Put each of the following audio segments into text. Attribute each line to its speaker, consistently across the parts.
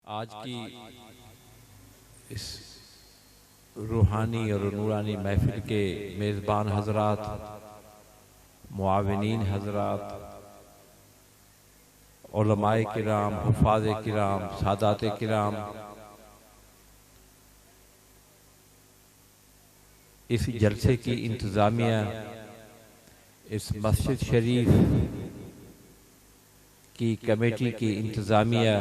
Speaker 1: आज की इस रूहानी और नूरानी महफिल के मेज़बान हजरात, मुआविनीन हजरात, उलमाए किराम, हुफ़ाज़े किराम, सादाते किराम, इस जलसे की इंतज़ामिया, इस मस्जिद शरीफ की कमेटी की इंतज़ामिया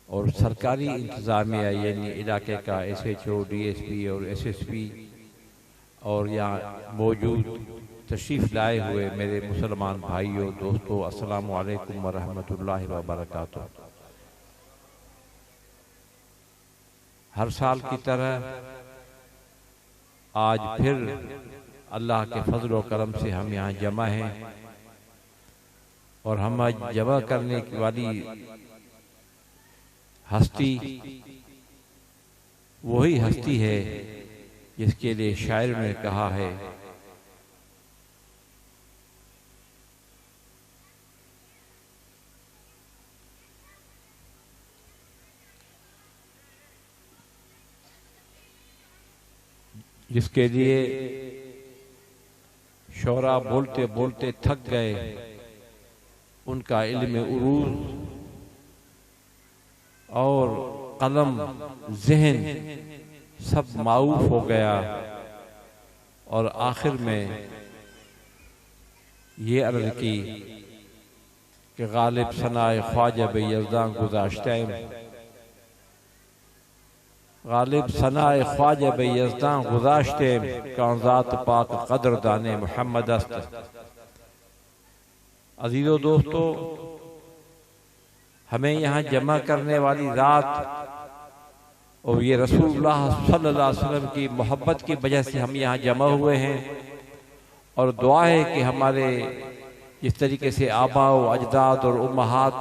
Speaker 1: और सरकारी इंतज़ामिया यानी इलाके का SHO, DSP और SSP और यहाँ मौजूद तशरीफ़ लाए हुए मेरे मुसलमान भाइयों, दोस्तों, अस्सलामु अलैकुम व रहमतुल्लाहि व बरकातुहू। हर साल की तरह आज फिर अल्लाह के फजल व करम से हम यहाँ जमा हैं और हम आज जमा करने की वाली हस्ती वही हस्ती है जिसके लिए शायर ने कहा है, जिसके लिए शोरा बोलते बोलते थक गए, उनका इल्म उरूज और कलम ज़हन सब माऊफ हो गया और आखिर में ये अर्ज़ की कि गालिब सनाए ख्वाजा बे यज़दां गुज़ाश्तैम, गालिब सनाए ख्वाजा बे यज़दां गुज़ाश्तैम, कान ज़ात पाक क़द्र दाने मुहम्मद अस्त। अज़ीज़ो दोस्तों, हमें यहाँ जमा करने वाली रात और ये रसूलुल्लाह सल्लल्लाहु अलैहि वसल्लम की मोहब्बत की वजह से हम यहाँ जमा हुए हैं और दुआ है कि हमारे जिस तरीके से आबा व अजदाद और उम्महात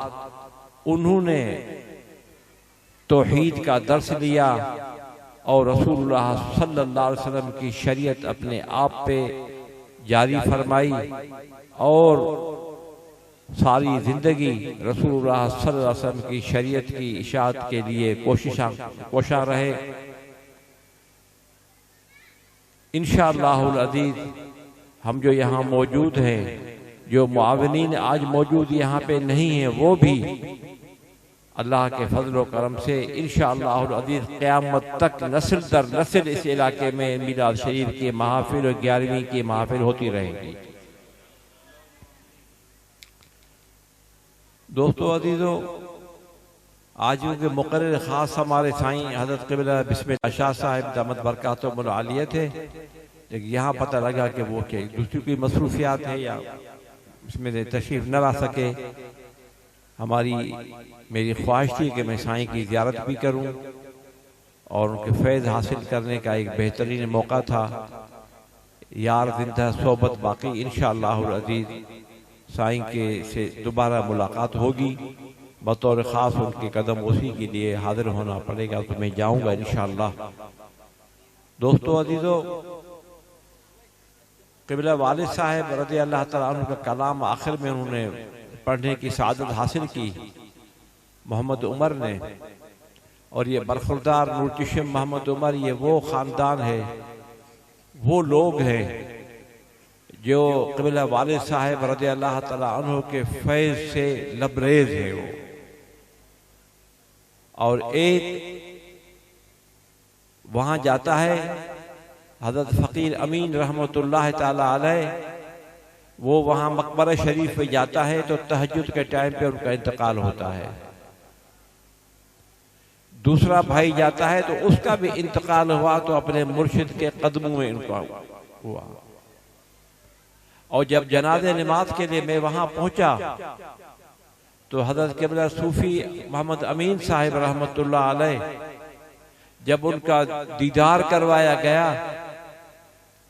Speaker 1: उन्होंने तौहीद का दर्स लिया और रसूलुल्लाह सल्लल्लाहु अलैहि वसल्लम की शरीयत अपने आप पे जारी फरमाई और सारी जिंदगी रसूलुल्लाह सल्लल्लाहु अलैहि वसल्लम की शरीयत की इशाअत के लिए कोशा रहे। इंशाअल्लाहुल अज़ीज़ हम जो यहाँ मौजूद हैं, जो मुआविनीन आज मौजूद यहाँ पे नहीं हैं, वो भी अल्लाह के फजल व करम से इंशाअल्लाहुल अज़ीज़ क़यामत तक नस्ल दर नस्ल इस इलाके में मिलाद शरीफ की महफिल और 11वीं की महफिल होती रहेंगी। दोस्तों अजीज़ों, आज के मुक़र्रिर ख़ास हमारे साईं हज़रत क़िबला बिस्मिल्लाह शाह साहिब दामत बरकातुहुल आलिया थे, लेकिन यहाँ पता लगा कि वो क्या दूसरी कोई मसरूफियात है या इसमें तशरीफ़ न ला सके। मेरी ख्वाहिश थी कि मैं साईं की ज़ियारत भी करूँ और उनके फैज़ हासिल करने का एक बेहतरीन मौका था। यार ज़िंदा सोबत बाकी, इंशाअल्लाहुल अज़ीज़ साईं के से दोबारा मुलाकात होगी। बतौर ख़ास उनके कदम उसी के लिए हाजिर होना पड़ेगा, तो मैं जाऊँगा इंशाअल्लाह। दोस्तों अजीज़ों, क़िबला वालिद साहब रज़ी अल्लाह तआला अन्हु का कलाम आखिर में उन्होंने पढ़ने की सआदत हासिल की मोहम्मद उमर ने, और ये बरखुरदार नूर चश्म मोहम्मद उमर ये वो ख़ानदान है, वो लोग हैं जो क़िबला वालिद साहब रज़ी अल्लाह तआला अन्हु के फैज़ से लबरेज है वो। और एक वहाँ जाता है हज़रत फ़कीर अमीन रहमतुल्लाह ताला अलैह, वो वहाँ मकबरा शरीफ में जाता है तो तहज्जुद के टाइम पे उनका इंतकाल होता है। दूसरा भाई जाता है तो उसका भी इंतकाल हुआ तो अपने मुर्शिद के कदमों में उनका हुआ। और जब जनाज़े नमाज के लिए मैं वहां पहुंचा तो हज़रत क़िबला सूफी मोहम्मद अमीन साहिब रहमतुल्लाह अलैह जब उनका दीदार करवाया गया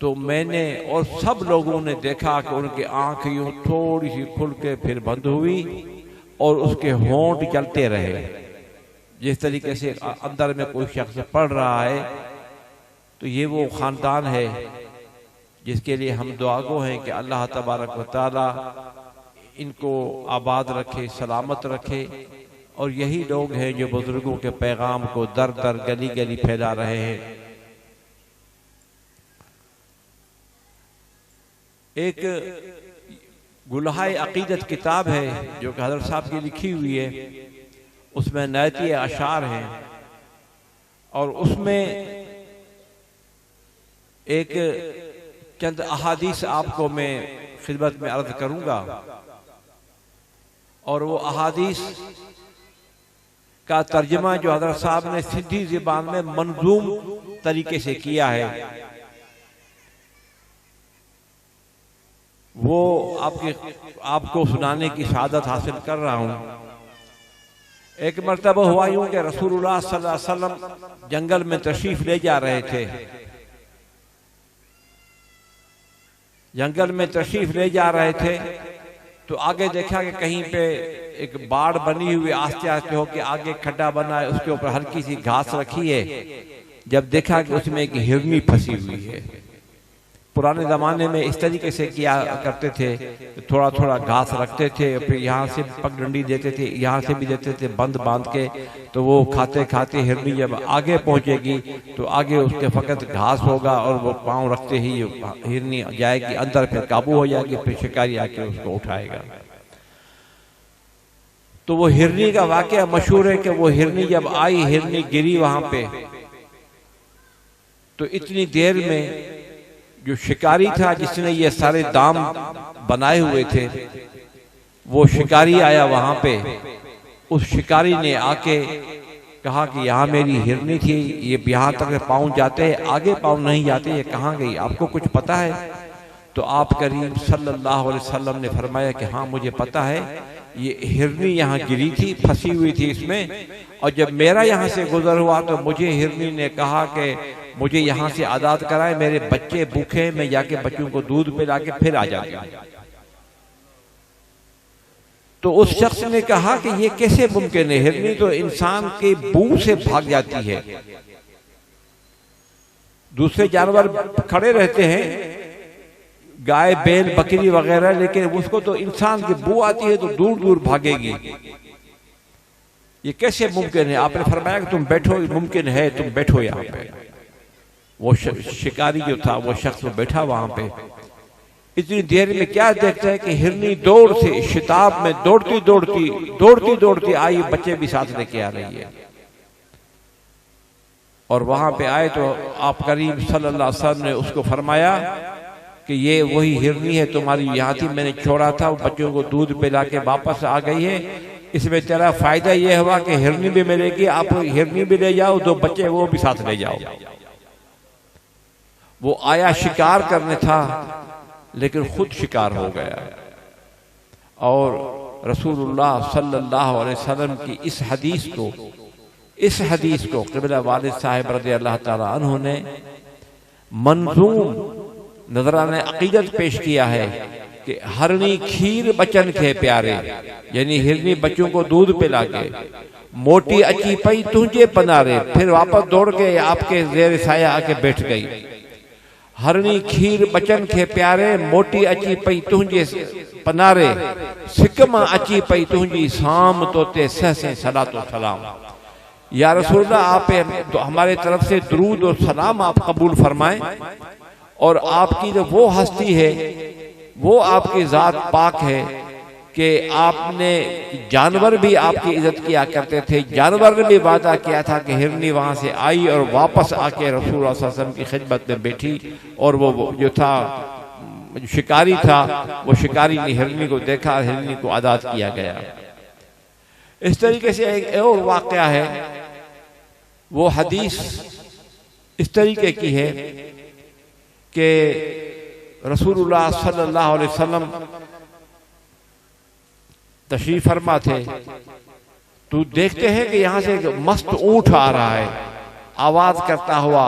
Speaker 1: तो मैंने और सब लोगों ने देखा कि उनकी आंख यूं थोड़ी सी खुल के फिर बंद हुई और उसके होंठ चलते रहे, जिस तरीके से अंदर में कोई शख्स पढ़ रहा है। तो ये वो ख़ानदान है जिसके लिए हम दुआगो हैं कि अल्लाह तबारक व तआला इनको आबाद रखे, सलामत रखे और यही लोग हैं जो बुजुर्गों के पैगाम को दर दर गली गली फैला रहे हैं। एक गुलहाए अकीदत किताब है जो कि हज़रत साहब की लिखी हुई है, उसमें नैती अशार हैं और उसमें एक चंद अहादीस आपको मैं खिदमत में अर्ज करूंगा और वो अहादीस का तर्जमा जो हज़रत साहब ने सीधी ज़बान में मंजूम तरीके से किया है वो आपको सुनाने की शहादत हासिल कर रहा हूं। एक मर्तबा हुआ यूं कि रसूलुल्लाह सल्लल्लाहु अलैहि वसल्लम जंगल में तशरीफ ले जा रहे थे। जंगल में तशरीफ ले जा रहे थे तो आगे देखा कि कहीं पे एक बाड़ बनी हुई, आस्ते आस्ते होके आगे खड्डा बना है, उसके ऊपर हल्की सी घास रखी है। जब देखा कि उसमें एक हिरनी फंसी हुई है। पुराने ज़माने में इस तरीके से किया करते थे, थोड़ा थोड़ा घास रखते थे, फिर यहाँ से पगडंडी देते थे, यहाँ से भी देते थे बंद बांध के, तो वो खाते खाते हिरनी जब आगे पहुँचेगी तो आगे उसके फकत घास होगा और वो पाँव रखते ही हिरनी जाएगी अंदर, फिर काबू हो जाएगी, फिर शिकारी आके उसको उठाएगा। तो वो हिरनी का वाकया मशहूर है कि वो हिरनी जब आई, हिरनी गिरी वहां पे, तो इतनी देर में जो शिकारी था जिसने ये सारे दाम बनाए हुए थे, वो शिकारी आया वहां पे। उस शिकारी ने आके कहा कि यहाँ मेरी हिरनी थी, ये यहाँ तक पाँव जाते हैं, आगे पाँव नहीं जाते, ये कहाँ गई, आपको कुछ पता है? तो आप करीम सल्लल्लाहु अलैहि वसल्लम ने फरमाया कि हाँ मुझे पता है, ये हिरनी यहाँ गिरी थी, फंसी हुई थी इसमें, और जब मेरा यहाँ से गुजर हुआ तो मुझे हिरनी ने कहा कि मुझे यहाँ से आज़ाद कराए, मेरे बच्चे भूखे, मैं जाके बच्चों को दूध पिला के फिर आ जाती हूँ। तो उस शख्स ने कहा कि ये कैसे मुमकिन है, हिरनी तो इंसान के बू से भाग जाती है, दूसरे जानवर खड़े रहते हैं, गाय बैल बकरी वगैरह, लेकिन उसको तो इंसान की बू आती है तो दूर दूर भागेगी, ये कैसे मुमकिन है? आपने फरमाया कि तुम बैठो, मुमकिन है, तुम बैठो यहाँ पे। वो शिकारी जो था वो शख्स वो बैठा वहां पे। इतनी देर में क्या देखता है कि हिरनी दौड़ से शिताब में दौड़ती दौड़ती आई, बच्चे भी साथ लेके आ रही है। और वहां पे आए तो आप करीम सल्लल्लाहु अलैहि वसल्लम ने उसको फरमाया कि ये वही हिरनी है, तुम्हारी यहाँ थी, मैंने छोड़ा था, वो बच्चों को दूध पिला के वापस आ गई है। इसमें तेरा फायदा ये हुआ कि हिरनी भी मिलेगी, आप हिरनी भी ले जाओ, दो बच्चे वो भी साथ ले जाओ। वो आया शिकार करने था लेकिन खुद शिकार हो गया। और रसूलुल्लाह सल्लल्लाहु अलैहि वसल्लम की इस हदीस को क़िबला वालिद साहिब रज़ियल्लाहु ताला अन्हु ने मंजूम नजराने अकीदत पेश किया है कि हरनी खीर बचन खे प्यारे, यानी हिरनी बच्चों को दूध पिला के, मोटी अची पई तुझे पनारे, फिर वापस दौड़ के आपके ज़ेर साया आके बैठ गई। हरनी खीर बचन खे प्यारे, मोटी अची पई तुझे पनारे, सिकमा अची पई तुझी साम तोते सहसे सलातो सलाम। या रसूलल्लाह, आप तो हमारे तरफ से दुरूद और सलाम आप कबूल फरमाएं, और आपकी जो वो हस्ती है, वो आपकी जात पाक है कि आपने जानवर भी आपकी इज्जत किया करते थे। जानवर ने भी वादा किया था कि हिरनी वहां से आई और वापस आके रसूलुल्लाह सल्लल्लाहु अलैहि वसल्लम की खिदमत में बैठी, और वो जो था शिकारी था, वो शिकारी ने हिरनी को देखा, हिरनी को आज़ाद किया गया। इस तरीके से एक और वाकया है, वो हदीस इस तरीके की है कि रसूलुल्लाह सल्लल्लाहु अलैहि वसल्लम तशरीफ फरमा थे, तो देखते हैं कि यहाँ से एक मस्त ऊंट आ रहा है, आवाज करता हुआ,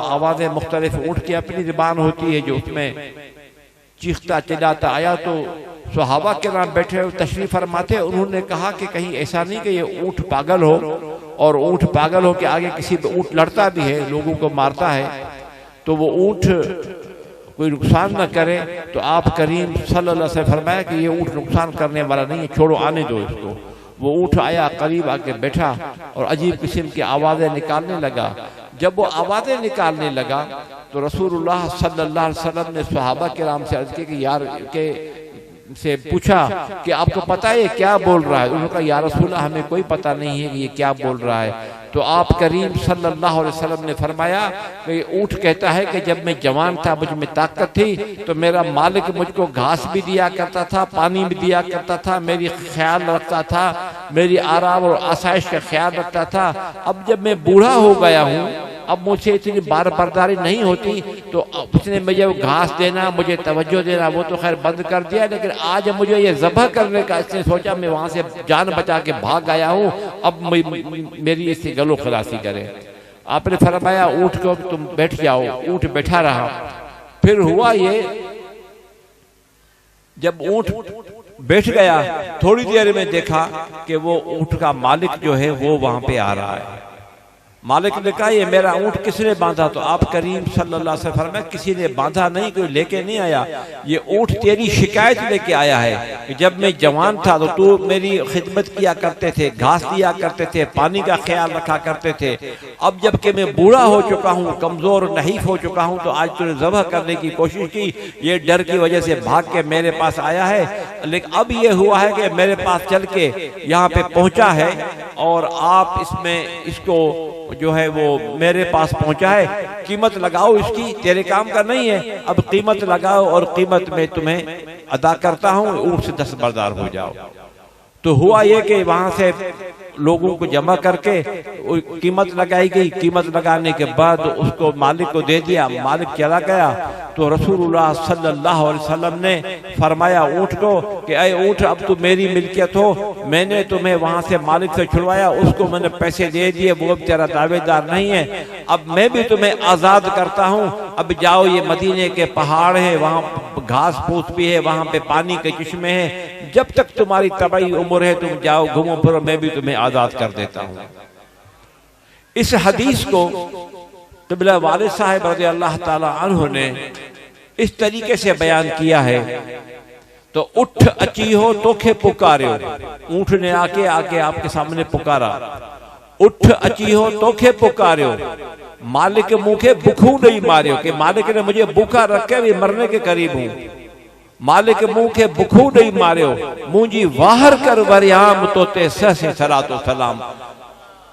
Speaker 1: आवाजें मुख्तलिफ, ऊंट की अपनी ज़बान होती है जो उसमें चीखता चिल्लाता आया। तो सहाबा के नाम बैठे हुए तशरीफ फरमाते, उन्होंने कहा कि कहीं ऐसा नहीं कि ये ऊंट पागल हो, और ऊंट पागल हो के आगे किसी पे ऊंट लड़ता भी है, लोगों को मारता है, तो वो ऊंट कोई नुकसान न करे, तो आप करीम सल्लल्लाहु अलैहि वसल्लम फरमाया कि ये ऊँट नुकसान करने वाला नहीं है, छोड़ो, आने दो इसको। वो ऊँट आया, करीब आके बैठा और अजीब किस्म की आवाज़ें निकालने लगा। जब वो आवाज़ें निकालने लगा तो रसूलुल्लाह सल्लल्लाहु अलैहि वसल्लम ने सहाबा किराम से अर्ज़ की कि यार के से पूछा कि आपको पता है ये क्या बोल रहा है? उन्होंने कहा या रसूलल्लाह हमें कोई पता नहीं है कि ये क्या बोल रहा है। तो आप करीम सल्लल्लाहु अलैहि वसल्लम ने फरमाया कि ऊँट कहता है कि जब मैं जवान था, मुझ में ताकत थी, तो मेरा मालिक मुझको घास भी दिया करता था, पानी भी दिया करता था, मेरी ख्याल रखता था, मेरी आराम और आसाइश का ख्याल रखता था। अब जब मैं बूढ़ा हो गया हूँ, अब मुझसे इतनी बर्दारी नहीं होती, तो उसने मुझे वो घास देना, मुझे तवज्जो देना, वो तो खैर बंद कर दिया, लेकिन आज मुझे ये ज़बह करने का इसने सोचा, मैं वहाँ से जान बचा के भाग गया हूँ, अब मेरी इससे गलो खलासी करे। आपने फरमाया ऊँट को तुम बैठ जाओ। ऊँट बैठा रहा। फिर हुआ ये, जब ऊँट बैठ गया, थोड़ी देर में देखा कि वो ऊँट का मालिक जो है वो वहां पे आ रहा है। मालिक ने कहा ये मेरा ऊँट किसने बांधा? तो आप करीम सल्लल्लाहु अलैहि वसल्लम फरमाया किसी ने बांधा नहीं, कोई लेके नहीं आया, ये ऊँट तेरी शिकायत लेके आया है कि जब मैं जवान था तो तू मेरी खिदमत किया करते थे, घास दिया करते थे, पानी का ख्याल रखा करते थे। अब जब कि मैं बूढ़ा हो चुका हूँ, कमजोर नहीफ हो चुका हूँ, तो आज तूने ज़बह करने की कोशिश की, ये डर की वजह से भाग के मेरे पास आया है। लेकिन अब ये हुआ है कि मेरे पास चल के यहाँ पे पहुंचा है और आप इसमें इसको जो है वो मेरे पास पहुंचा है, कीमत लगाओ इसकी, तेरे काम का नहीं है, अब कीमत लगाओ और कीमत में तुम्हें अदा करता हूं, ऊँट से दस्तबरदार हो जाओ। तो हुआ ये कि वहां से लोगों को जमा करके कीमत लगाई गई। कीमत लगाने के बाद उसको मालिक को दे दिया, मालिक चला गया। तो रसूलुल्लाह सल्लल्लाहु अलैहि वसल्लम ने फरमाया ऊँट को कि अय ऊँट, अब तू मेरी मिल्कियत हो, मैंने तुम्हें वहां से मालिक से छुड़वाया, उसको मैंने पैसे दे दिए, वो अब तेरा दावेदार नहीं है, अब मैं भी तुम्हें आजाद करता हूँ। अब जाओ, ये मदीने के पहाड़ है, वहाँ घास फूस भी है, वहां पे पानी के चश्मे हैं, जब तक तुम्हारी तबाही उम्र है तुम जाओ, घूमो फिरो, मैं भी तुम्हें आजाद कर देता हूं। इस हदीस को क़िबला वालिद साहब रज़ी अल्लाह ताला अन्हु ने इस तरीके से बयान किया है। तो उठ अची हो तोखे पुकार्यो, ऊँट ने आके आपके सामने पुकारा, उठ अची हो तोखे पुकार्यो, मालिक मुखे भूखू नहीं मारियो, कि मालिक ने मुझे भूखा रखे भी मरने के करीब हूं, मालिक मुंह के भूखू नहीं मारियो, मुंजी वाहर कर वरियाम तोते सहसे सलातो सलाम।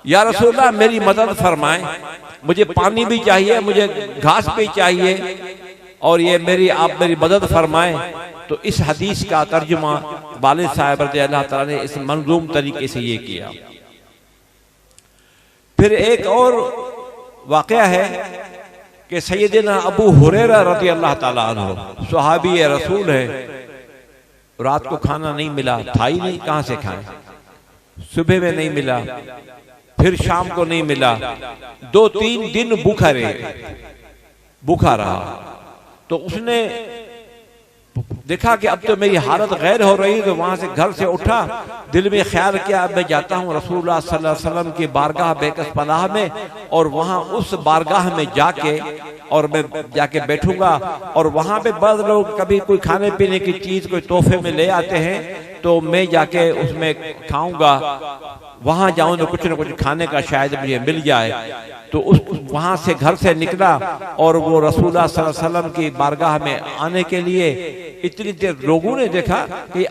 Speaker 1: या रसूलल्लाह मेरी मदद फरमाए, मुझे पानी भी चाहिए, मुझे घास भी चाहिए, और ये आप मेरी मदद फरमाए। तो इस हदीस का तर्जुमा वालिद साहब रज़ियल्लाहु ताला ने इस मंजूम तरीके से ये किया। फिर एक और वाक़या है कि सैयदना अबू हुरैरा रज़ी अल्लाह ताला अन्हु सहाबी रसूल है, रात को खाना नहीं मिला, था ही नहीं, कहां से खाएं, सुबह में नहीं मिला, फिर शाम को नहीं मिला, 2-3 दिन भूखा रहा। तो उसने देखा कि अब तो मेरी हालत गैर हो रही, तो वहां से घर से उठा, दिल में ख्याल किया अब मैं जाता हूँ रसूलुल्लाह सल्लल्लाहु अलैहि वसल्लम की बारगाह बेकस पनाह में, और वहां उस बारगाह में जाके और मैं जाके बैठूंगा, और वहां पे बाद लोग कभी कोई खाने पीने की चीज कोई तोहफे में ले आते हैं, तो मैं जाके उसमें खाऊंगा, वहां जाऊं तो कुछ न कुछ खाने का शायद मुझे मिल जाए। तो उस वहां से घर से निकला और वो रसूलुल्लाह सल्लल्लाहु अलैहि वसल्लम की बारगाह में आने के लिए इतनी देर लोगों ने देखा कि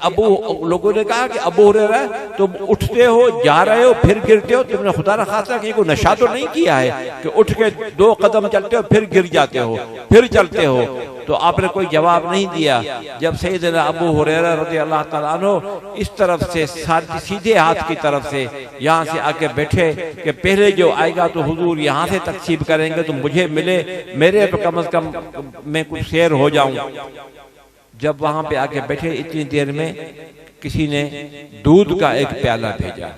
Speaker 1: लोगों ने कहा कि अबू हुरैरा तुम उठते हो, जा रहे हो, फिर गिरते हो, तुमने खुदा न खास्ता कि कोई नशा तो नहीं किया है कि उठ के 2 कदम चलते हो फिर गिर जाते हो फिर चलते हो। तो आपने कोई जवाब नहीं दिया। जब सैयदना अबू हुरैरा रज़ियल्लाहु ताला अन्हु इस तरफ से सीधे हाथ की तरफ से यहाँ से आके बैठे कि पहले जो आएगा तो हुजूर यहाँ से तकसीम करेंगे तो मुझे मिले, मेरे पे कम से कम मैं कुछ शेयर हो जाऊं। जब वहां पे आके बैठे इतनी देर में किसी ने दूध का एक प्याला भेजा।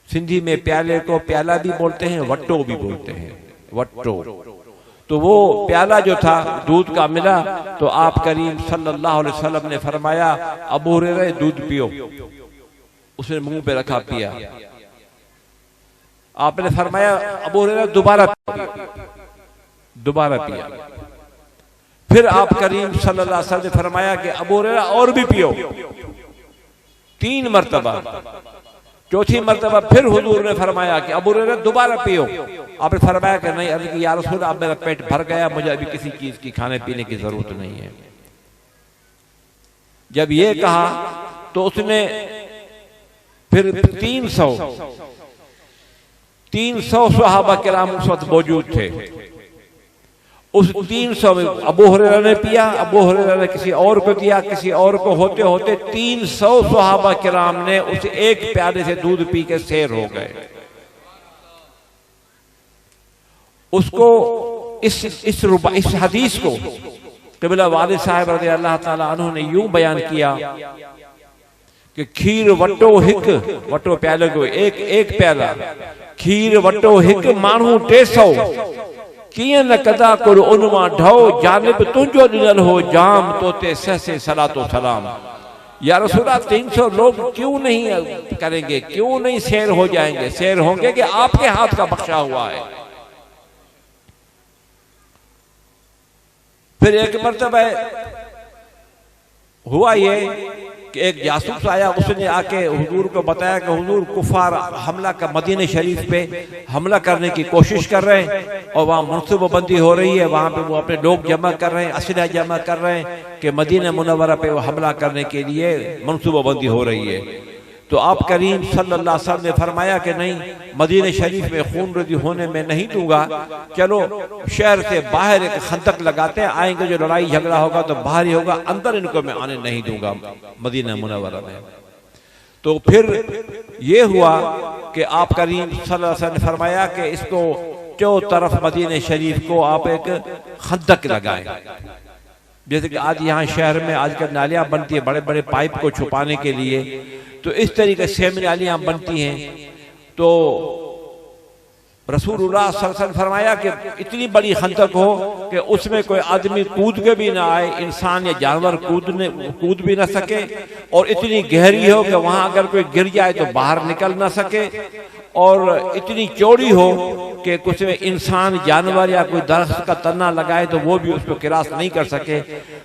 Speaker 1: सिंधी में प्याले को प्याला भी बोलते हैं, वट्टो भी बोलते हैं, वट्टो। तो वो प्याला जो था दूध का मिला, तो आप करीम सल्लल्लाहु अलैहि वसल्लम ने फरमाया अबू हुरैरा दूध पियो। उसने मुंह पे रखा, पिया। आपने फरमाया अबू हुरैरा दोबारा पिया। फिर आप करीम सल्लल्लाहु अलैहि वसल्लम ने फरमाया कि अबू हुरैरा और भी पियो, 3 मरतबा। चौथी मरतबा फिर हुजूर ने फरमाया कि अबू हुरैरा दोबारा पियो। आपने फरमाया कि नहीं, अर्ज़ की या रसूल अब मेरा पेट भर गया, मुझे अभी किसी चीज की खाने पीने की जरूरत नहीं है। जब ये कहा तो उसने फिर 300 सहाबा किराम उस वक्त मौजूद थे। उस 300 में अबू हुरैरा ने पिया, अबू हुरैरा ने किसी और को दिया, किसी और को, होते होते 300 सहाबा किराम ने उस एक प्याले से दूध पी के सैर हो गए। उसको इस हदीस को क़िबला वालिद साहब रज़ी अल्लाह ताला अन्हु ने यूं बयान किया कि खीर वटो हिक, वटो प्याले को एक प्याला, खीर वटो हिक माण्हू 300, किए न कदा कुर उनवा ढो, जानिब तुझो दिनल हो जाम, तोते सहसे सलातो सलाम। या रसूला 300 लोग क्यों नहीं करेंगे, क्यों नहीं सैर हो जाएंगे? सैर होंगे कि आपके हाथ का बख्शा हुआ है। फिर एक मर्तबा हुआ ये कि एक जासूस आया, उसने आके हुजूर को बताया कि हुजूर कुफार हमला का मदीने शरीफ पे हमला करने की कोशिश कर रहे हैं और वहाँ मनसूबाबंदी हो रही है, वहाँ पे वो अपने लोग जमा कर रहे हैं, असलहा जमा कर रहे हैं कि मदीना मुनव्वरा पे वो हमला करने के लिए मनसूबाबंदी हो रही है। तो आप करीम सल्लल्लाहु अलैहि वसल्लम ने फरमाया कि नहीं, मदीने शरीफ में खून रद्दी होने में नहीं दूंगा, चलो शहर से बाहर एक खंदक लगाते हैं, आएंगे जो लड़ाई झगड़ा होगा तो बाहर ही होगा, अंदर इनको मैं आने नहीं दूंगा मदीना मुनव्वरा में। तो फिर ये हुआ कि आप करीम सल्लल्लाहु अलैहि वसल्लम ने फरमाया कि इसको चौं तरफ मदीने शरीफ को आप एक खंदक लगाएं। जैसे कि आज यहाँ शहर में आजकल नालियां बनती है बड़े बड़े पाइप को छुपाने के लिए, तो इस तरीके से नालियां बनती हैं। तो रसूलुल्लाह सल्लल्लाहु अलैहि वसल्लम फरमाया कि इतनी बड़ी खंदक हो कि उसमें कोई आदमी कूद के भी ना आए, इंसान या जानवर कूद भी ना सके, और इतनी गहरी हो कि वहां अगर कोई गिर जाए तो बाहर निकल ना सके, और इतनी चौड़ी हो कि कुछ इंसान जानवर या कोई दरख्त का तना लगाए तो वो भी उसको क्रॉस नहीं कर सके।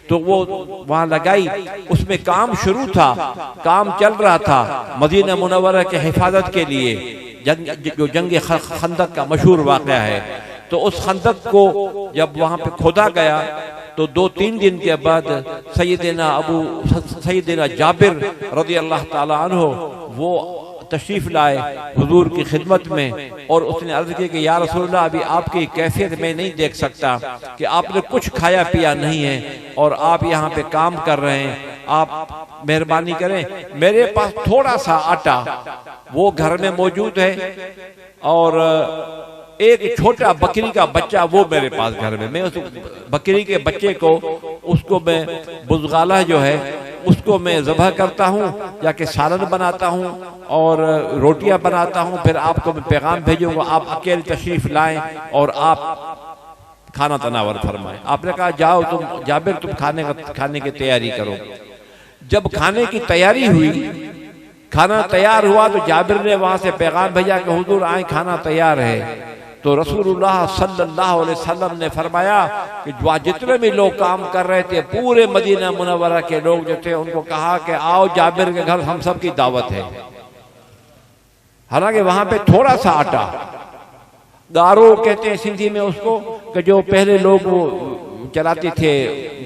Speaker 1: तो वो वहां लगाई, उसमें काम शुरू था, काम चल रहा था मदीना मुनव्वरा के हिफाजत के लिए, जो जंग खंदक का मशहूर वाक़या है। तो उस खंदक को जब वहां पे खोदा गया तो 2-3 दिन के बाद सैयदना जाबिर रज़ी अल्लाह ताला अन्हु वो तशरीफ लाए हुजूर की खिदमत में, और उसने अर्ज की कि या रसूलल्लाह अभी आपकी कैफियत में नहीं देख सकता कि आपने कुछ खाया पिया नहीं है और आप यहाँ पे काम कर रहे हैं, आप मेहरबानी करें, मेरे पास थोड़ा सा आटा वो घर में मौजूद है और एक छोटा बकरी का बच्चा वो मेरे पास घर में, मैं उस बकरी के बच्चे को उसको मैं बुज़गाला जो है उसको मैं ज़बह करता हूँ, जाके सालन बनाता हूँ और रोटियां बनाता हूँ, फिर आपको मैं पैगाम भेजूंगा, आप अकेले तशरीफ लाएं और आप खाना तनावर फरमाएं। आपने कहा जाओ तुम जाबिर, तुम खाने की तैयारी करो। जब खाने की तैयारी हुई, खाना तैयार हुआ, तो जाबिर ने वहां से पैगाम भेजा कि हुजूर आए, खाना तैयार है। तो रसूलुल्लाह सल्लल्लाहु अलैहि वसल्लम ने फरमाया कि जितने भी लोग काम कर रहे थे, पूरे मदीना मुनव्वरा के लोग जो थे, उनको कहा कि आओ जाबिर के घर, हम सब की दावत है। हालांकि वहां पे थोड़ा सा आटा, गारो कहते हैं सिंधी में उसको, कि जो पहले लोग वो चलाते थे,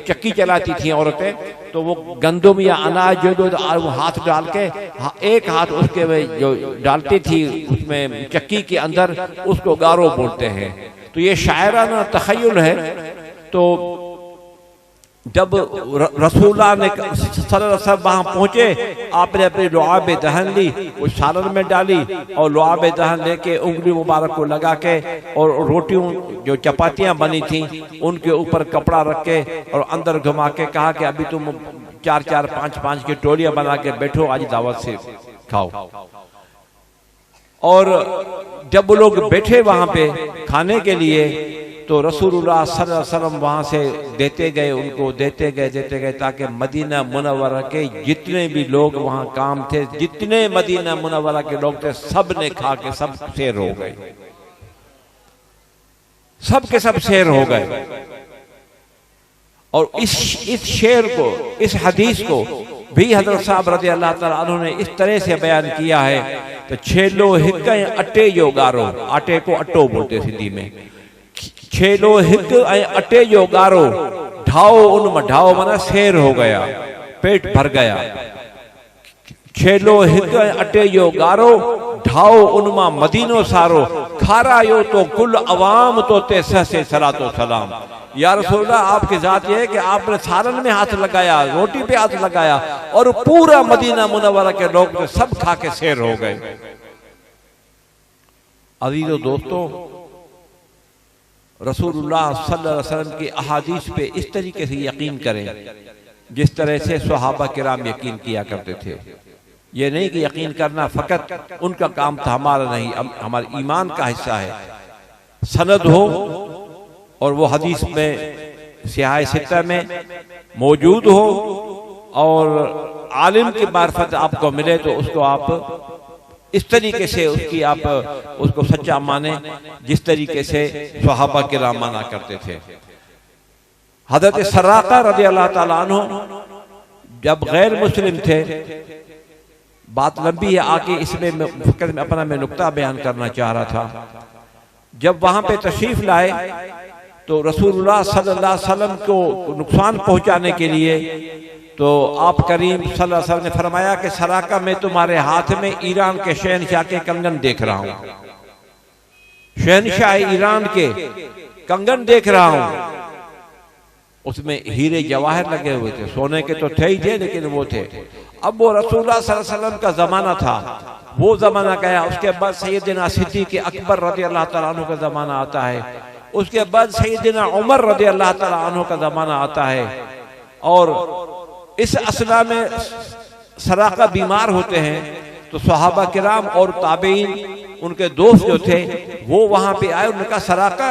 Speaker 1: चक्की चलाती थी औरतें, तो वो गंदम या अनाज जो हाथ डाल के एक हाथ उसके जो डालती थी उसमें चक्की के अंदर, उसको गारो बोलते हैं। तो ये शायराना तखय्युल है। तो जब रसूलुल्लाह ने सल्लल्लाहु अलैहि वसल्लम वहां पहुंचे, आपने अपनी लुआब दहन ली, उस सालन में डाली और लुआब दहन लेके उंगली मुबारक को लगा के, और रोटियों जो चपातियां बनी थी उनके ऊपर कपड़ा रख के और अंदर घुमा के कहा कि अभी तुम 4-4, 5-5 की टोलियां बना के बैठो, आज दावत से खाओ। और जब वो लोग बैठे वहां पे खाने के लिए, तो रसूलुल्लाह सल्लल्लाहु अलैहि वसल्लम वहां से देते गए, उनको देते गए, ताकि मदीना मुनव्वरा के जितने भी लोग वहां काम थे, जितने मदीना मुनव्वरा के लोग थे, सब ने खा के सब सैर हो गए, सब के सब सैर हो गए। और इस शेर को, इस हदीस को भी हजरत साहब रज़ी अल्लाह तआला अन्हु ने इस तरह से बयान किया है तो छेलो हिक अटे जो गारो, आटे को अटो बोलते सिंधी में, छेलो हिक अटे जो गारो, ढाओ उनमें, ढाओ माना शेर हो गया, पेट भर गया, छेलो हिक अटे जो गारो, ढाओ उनमा मदीनो सारो, खारायो तो कुल अवाम तो ते से सलातो सलाम। या रसूलल्लाह, आपकी जात ये है कि आपने सालन में हाथ लगाया, रोटी पे हाथ लगाया और पूरा मदीना मुनव्वरा के लोग तो सब खा के शेर हो गए। अजीजो दोस्तों, रसूलुल्लाह सल्लल्लाहु अलैहि वसल्लम की अहादीस पे इस तरीके से यकीन करें जिस तरह से सहाबा किराम यकीन किया करते थे। ये नहीं कि यकीन करना फकत उनका काम था, हमारा नहीं, हमारे ईमान का हिस्सा है। सनद हो और वो हदीस में सियाह सित्ता में मौजूद हो और आलिम की मार्फत आपको मिले तो उसको आप इस तरीके से उसकी आप उसको सच्चा माने जिस तरीके से सहाबा किराम माना करते थे। हजरत सराका रज़ी अल्लाह ताला अन्हु जब गैर मुस्लिम थे, बात लंबी है, आगे इसमें मैं अपना नुक्ता बयान करना चाह रहा था। जब वहां पे तशरीफ लाए तो रसूलुल्लाह सल्लल्लाहु अलैहि वसल्लम को नुकसान पहुंचाने के लिए तो आप करीम सल्लल्लाहु अलैहि वसल्लम ने फरमाया कि सराका, मैं तुम्हारे हाथ में ईरान के शहनशाह के कंगन देख रहा हूं, शहनशाह ईरान के कंगन देख रहा हूं। उसमें हीरे जवाहर लगे हुए थे, सोने के तो थे ही थे लेकिन वो थे। अब वो रसूलुल्लाह सल्लल्लाहु अलैहि वसल्लम का जमाना था, वो जमाना गया। उसके बाद सैयदना सिद्दीक़ अकबर रज़ी अल्लाह तआला अन्हु का जमाना आता है, उसके बाद सैयदना उमर रज़ी अल्लाह तआला अन्हु का जमाना आता है। और इस असना में सराका बीमार होते हैं तो सहाबा किराम और ताबईन, उनके दोस्त जो थे वो वहां पे आए। उन्होंने कहा, सराका,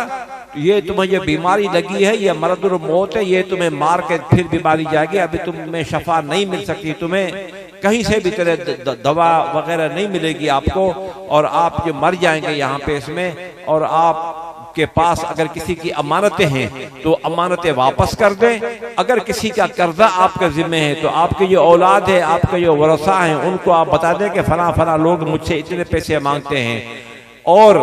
Speaker 1: ये तुम्हें ये बीमारी लगी है, ये मरदुल मौत है, ये तुम्हें मार के फिर बीमारी जाएगी, अभी तुम्हें शफा नहीं मिल सकती, तुम्हें कहीं से भी तरह दवा वगैरह नहीं मिलेगी आपको, और आप जो मर जाएंगे यहाँ पे इसमें। और आप के पास अगर किसी की अमानतें हैं तो अमानतें वापस कर दें, अगर किसी का कर्जा आपके जिम्मे है तो आपकी जो औलाद है, आपके जो वरसा हैं, उनको आप बता दें कि फला फला लोग मुझसे इतने पैसे मांगते हैं और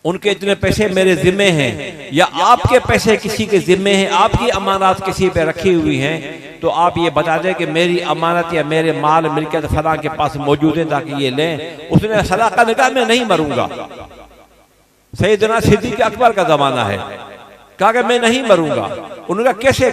Speaker 1: उनके इतने पैसे मेरे जिम्मे हैं, या आपके पैसे किसी के जिम्मे हैं, आपकी अमानत किसी पे रखी हुई है, तो आप ये बता दें कि मेरी अमानत या मेरे माल मिलकियत फला के पास मौजूद है ताकि ये लें। उसने सलाका ने कहा, मैं नहीं मरूंगा। सैयदना सिद्दीक़ अकबर का जमाना है, कहा कि मैं नहीं मरूंगा। उन्होंने कहा, कैसे,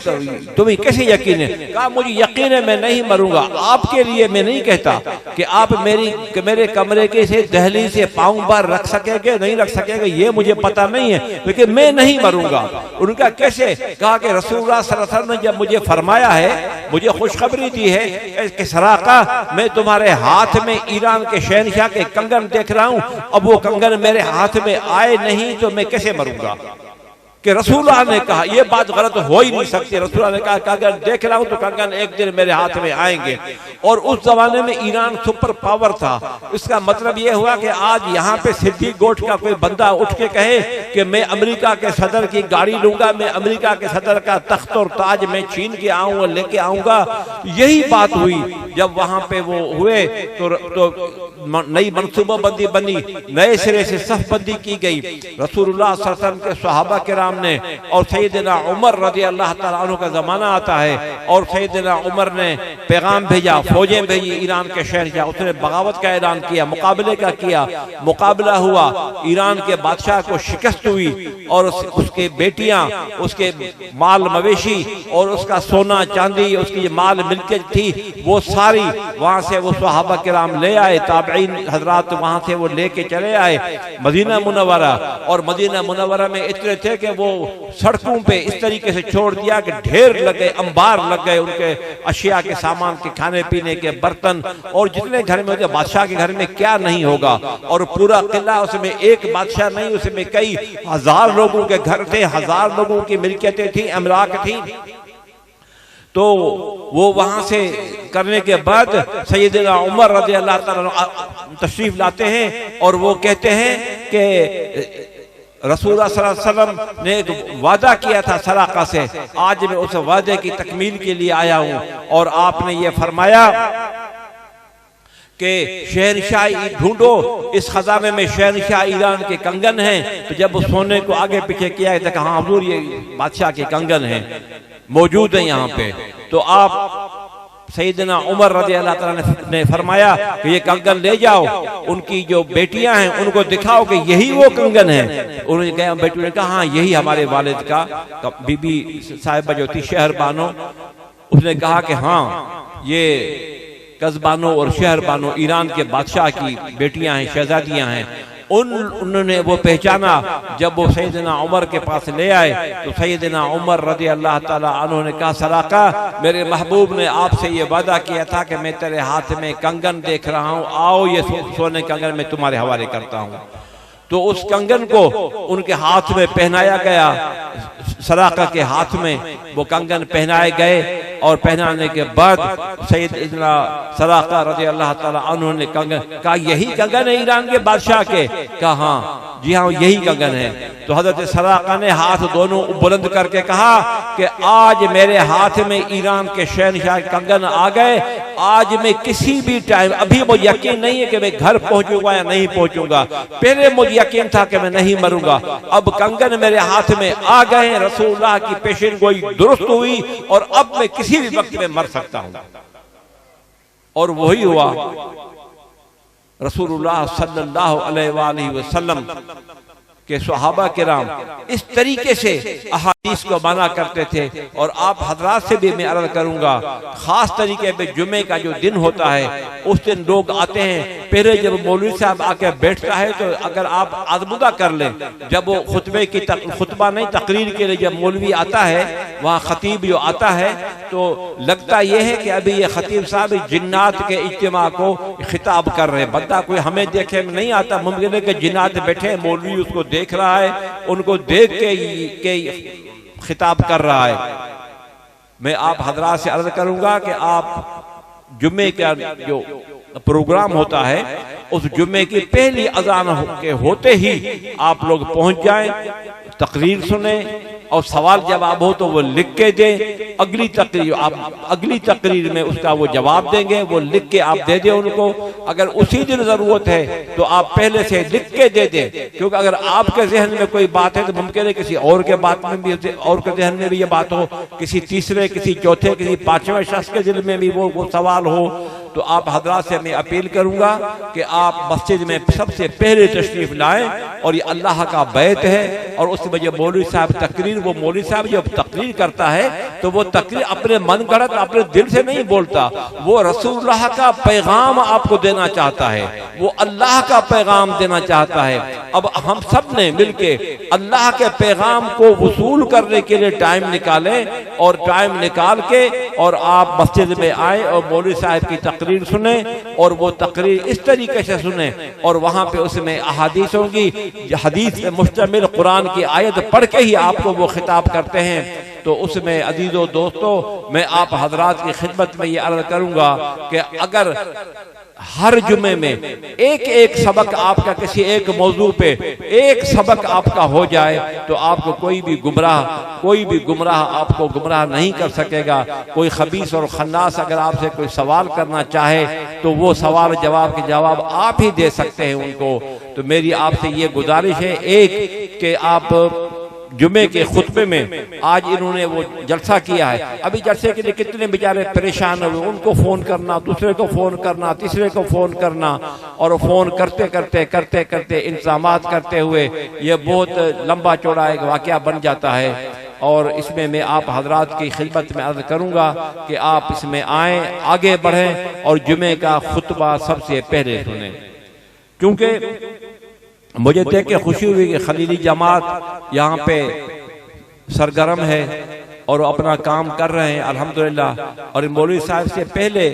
Speaker 1: तुम्हें कैसे यकीन है? कहा, मुझे यकीन है मैं नहीं मरूंगा। आपके लिए मैं नहीं कहता कि आप मेरे कमरे के से दहलीज से पांव बार रख सकेंगे, नहीं रख सकेंगे, ये मुझे पता नहीं है, लेकिन मैं नहीं मरूंगा। उन्होंने कहा, कैसे? कहा कि रसूलुल्लाह सल्लल्लाहु अलैहि वसल्लम ने जब मुझे फरमाया है, मुझे खुशखबरी दी है कि सराका, मैं तुम्हारे हाथ में ईरान के शहनशाह के कंगन देख रहा हूं, अब वो कंगन मेरे हाथ में आए नहीं तो मैं कैसे मरूंगा? कि रसूलुल्लाह ने कहा, यह बात गलत हो ही नहीं सकती। रसूलुल्लाह ने कहा कि अगर देख रहा हूं तो कंगन एक दिन मेरे हाथ में आएंगे। और उस जमाने में ईरान सुपर पावर था। इसका मतलब यह हुआ कि आज यहाँ पे सिद्दीक गोट का कोई बंदा उठ के कहे कि मैं अमेरिका के सदर की गाड़ी लूंगा, मैं अमेरिका के सदर का तख्त और ताज में छीन के आऊंगा, लेके आऊंगा। यही बात हुई जब वहां पे वो हुए तो नई मनसूबाबंदी बनी, नए सिरे से सफबंदी की गई। रसूलुल्लाह सल्लल्लाहु अलैहि वसल्लम के सहाबा किराम ने और सैयदना उमर रज़ी अल्लाह तआला अन्हु का जमाना आता है और सैयदना उमर ने पैगाम भेजा, फौजें भेजी ईरान के शहनशाह। उसने बगावत का ऐलान किया, मुकाबले का किया, मुकाबला हुआ, ईरान के बादशाह को शिकस्त हुई और उसके बेटियां, उसके माल मवेशी और उसका सोना चांदी, उसकी माल मिल्कियत थी, वो सारी वहां से वो सहाबा किराम ले आए। ताबईन हजरात वहां से वो लेके चले आए मदीना मुनव्वरा। और मदीना मुनव्वरा में इतने थे कि वो सड़कों पे इस तरीके से छोड़ दिया कि ढेर लग गए, अंबार लग गए उनके अशिया के सामान के, खाने पीने के बर्तन, और जितने घर में होते, बादशाह के घर में क्या नहीं होगा। और पूरा किला, उसमें एक बादशाह नहीं, उसमें कई हजार लोगों के घर थे, हजार लोगों की मिल्कियतें थी, अमलाक थी। तो वो वहां से करने के बाद सैयदना उमर रज़ी अल्लाह तआला तशरीफ लाते हैं और वो कहते हैं कि रसूलुल्लाह सल्लल्लाहु अलैहि वसल्लम ने एक वादा किया था सराका से, आज मैं उस वादे की तकमील के लिए आया हूं। और आपने ये फरमाया कि शहनशाही ढूंढो, इस खजाने में शहनशाह ईरान के कंगन हैं। तो जब उस सोने को आगे पीछे किया तो कहा हुजूर ये बादशाह के कंगन हैं, मौजूद हैं यहाँ पे। तो आप सैयदना उमर रज़ियल्लाहु ताला ने फरमाया कि ये कंगन ले जाओ, उनकी जो बेटियां हैं उनको दिखाओ कि यही वो कंगन है। उन्होंने कहा, बेटियों ने कहा हाँ यही हमारे वालिद का, बीबी साहिबा जो थी शहर बानो, उसने कहा कि हाँ ये कज़बानो और शहर बानो ईरान के बादशाह की बेटियां हैं, शहजादियां हैं। उन्होंने वो पहचाना। जब वो सैयदना उमर के पास ले आए तो सैयदना उमर रज़ियल्लाहु ताला अन्हु ने कहा, सराका मेरे महबूब ने आपसे ये वादा किया था कि मैं तेरे हाथ में कंगन देख रहा हूँ, आओ ये सोने कंगन मैं तुम्हारे हवाले करता हूँ। तो उस कंगन को उनके हाथ में पहनाया गया, सराका के हाथ में वो कंगन पहनाए गए। और पहनाने के बाद सैयदना सराका रज़ियल्लाहु ताला अन्हु ने कंगन कहा, यही कंगन है ईरान के बादशाह के? कहा हाँ, जी हाँ यही कंगन है। तो हजरत सराका ने हाथ दोनों बुलंद करके कहा कि आज मेरे हाथ में ईरान के शहनशाह कंगन आ गए। आज मैं किसी भी टाइम, अभी मुझे यकीन नहीं है कि मैं घर पहुंचूंगा या नहीं पहुंचूंगा, पहले मुझे यकीन था कि मैं नहीं मरूंगा, अब कंगन मेरे हाथ में आ गए, रसूलुल्लाह की पेशिन गोई दुरुस्त हुई और अब मैं किसी भी वक्त में मर सकता हूं। और वही हुआ। रसूलुल्लाह सल्लल्लाहु अलैहि वसल्लम के सहाबा किराम इस तरीके से अहादीस को माना करते थे। और आप हजरात से भी मैं अर्ज करूंगा, खास तरीके पे जुमे का जो दिन होता है उस दिन लोग आते हैं। पहले जब मौलवी साहब आके बैठता है तो अगर आप आजमुदा कर लें, जब वो खुतबा नहीं तकरीर के लिए जब मौलवी आता है, वहाँ खतीब जो आता है तो लगता यह है कि अभी ये खतीब साहब जिन्नात के इज्तिमा को खिताब कर रहे हैं। बंदा कोई हमें देखे में नहीं आता, मुमकिन है कि जिन्नात बैठे, मौलवी उसको देख रहा है, उनको देख के खिताब कर रहा है। मैं आप हजरात से अर्ज करूंगा कि आप जुम्मे का जो प्रोग्राम होता है उस जुम्मे की पहली अजान के होते ही आप लोग पहुंच जाएं, तकरीर सुने और सवाल जवाब हो तो वो लिख के दें। अगली तकरीर में उसका वो जवाब देंगे, वो लिख के आप दे दें उनको। अगर उसी दिन जरूरत है तो आप पहले से लिख के दे दें, क्योंकि अगर आपके जहन में कोई बात है तो मुमकिन है किसी और के बात में भी, और के जहन में भी ये बात हो, किसी तीसरे, किसी चौथे, किसी पांचवें शख्स के दिल में भी वो सवाल हो। तो आप हजरात से मैं अपील करूंगा कि आप मस्जिद में सबसे पहले तशरीफ लाएं। और ये अल्लाह का बैत है। और उसमें जो मौलवी साहब तकरीर, वो मौलवी साहब जब तकरीर करता है तो वो तकरीर अपने मन गढ़ंत अपने दिल से नहीं बोलता, वो रसूलुल्लाह का पैगाम आपको देना चाहता है, वो अल्लाह का पैगाम देना चाहता है। अब हम सब ने मिलके अल्लाह के पैगाम को वसूल करने के लिए टाइम निकालें, और टाइम निकाल के और आप मस्जिद में आए और मौलवी साहब की तकरीर सुने, और वो तकरीर इस तरीके से सुने और वहां पे उसमें अहादीस होंगी, हदीस में मुश्तमिल कुरान की आयत पढ़ के ही आपको वो खिताब करते हैं। तो उसमें अजीजों दोस्तों, मैं आप हजरात की खिदमत में ये अर्ज करूंगा कि अगर हर जुमे में एक एक सबक आपका किसी एक मौजू पे एक सबक आपका हो जाए तो आपको कोई भी गुमराह आपको गुमराह नहीं कर सकेगा। कोई खबीस और खन्नास अगर आपसे कोई सवाल करना चाहे तो वो सवाल जवाब के जवाब आप ही दे सकते हैं उनको। तो मेरी आपसे ये गुजारिश है एक कि आप जुमे के खुतबे में आज इन्होंने वो जलसा किया है, अभी जलसे के लिए कितने बेचारे परेशान हुए, उनको फोन करना, दूसरे को फोन करना, तीसरे को फोन करना, और फोन करते करते इंतजामात करते हुए ये बहुत लंबा चौड़ा एक वाकया बन जाता है। और इसमें मैं आप हजरात की खिदमत में अर्ज करूंगा कि आप इसमें आए, आगे बढ़ें और जुमे का खुतबा सबसे पहले सुने। क्योंकि मुझे देख के खुशी हुई कि खलीली जमात यहाँ पे सरगर्म है, और अपना काम कर रहे हैं अल्हम्दुलिल्लाह। और मौलवी साहब से पहले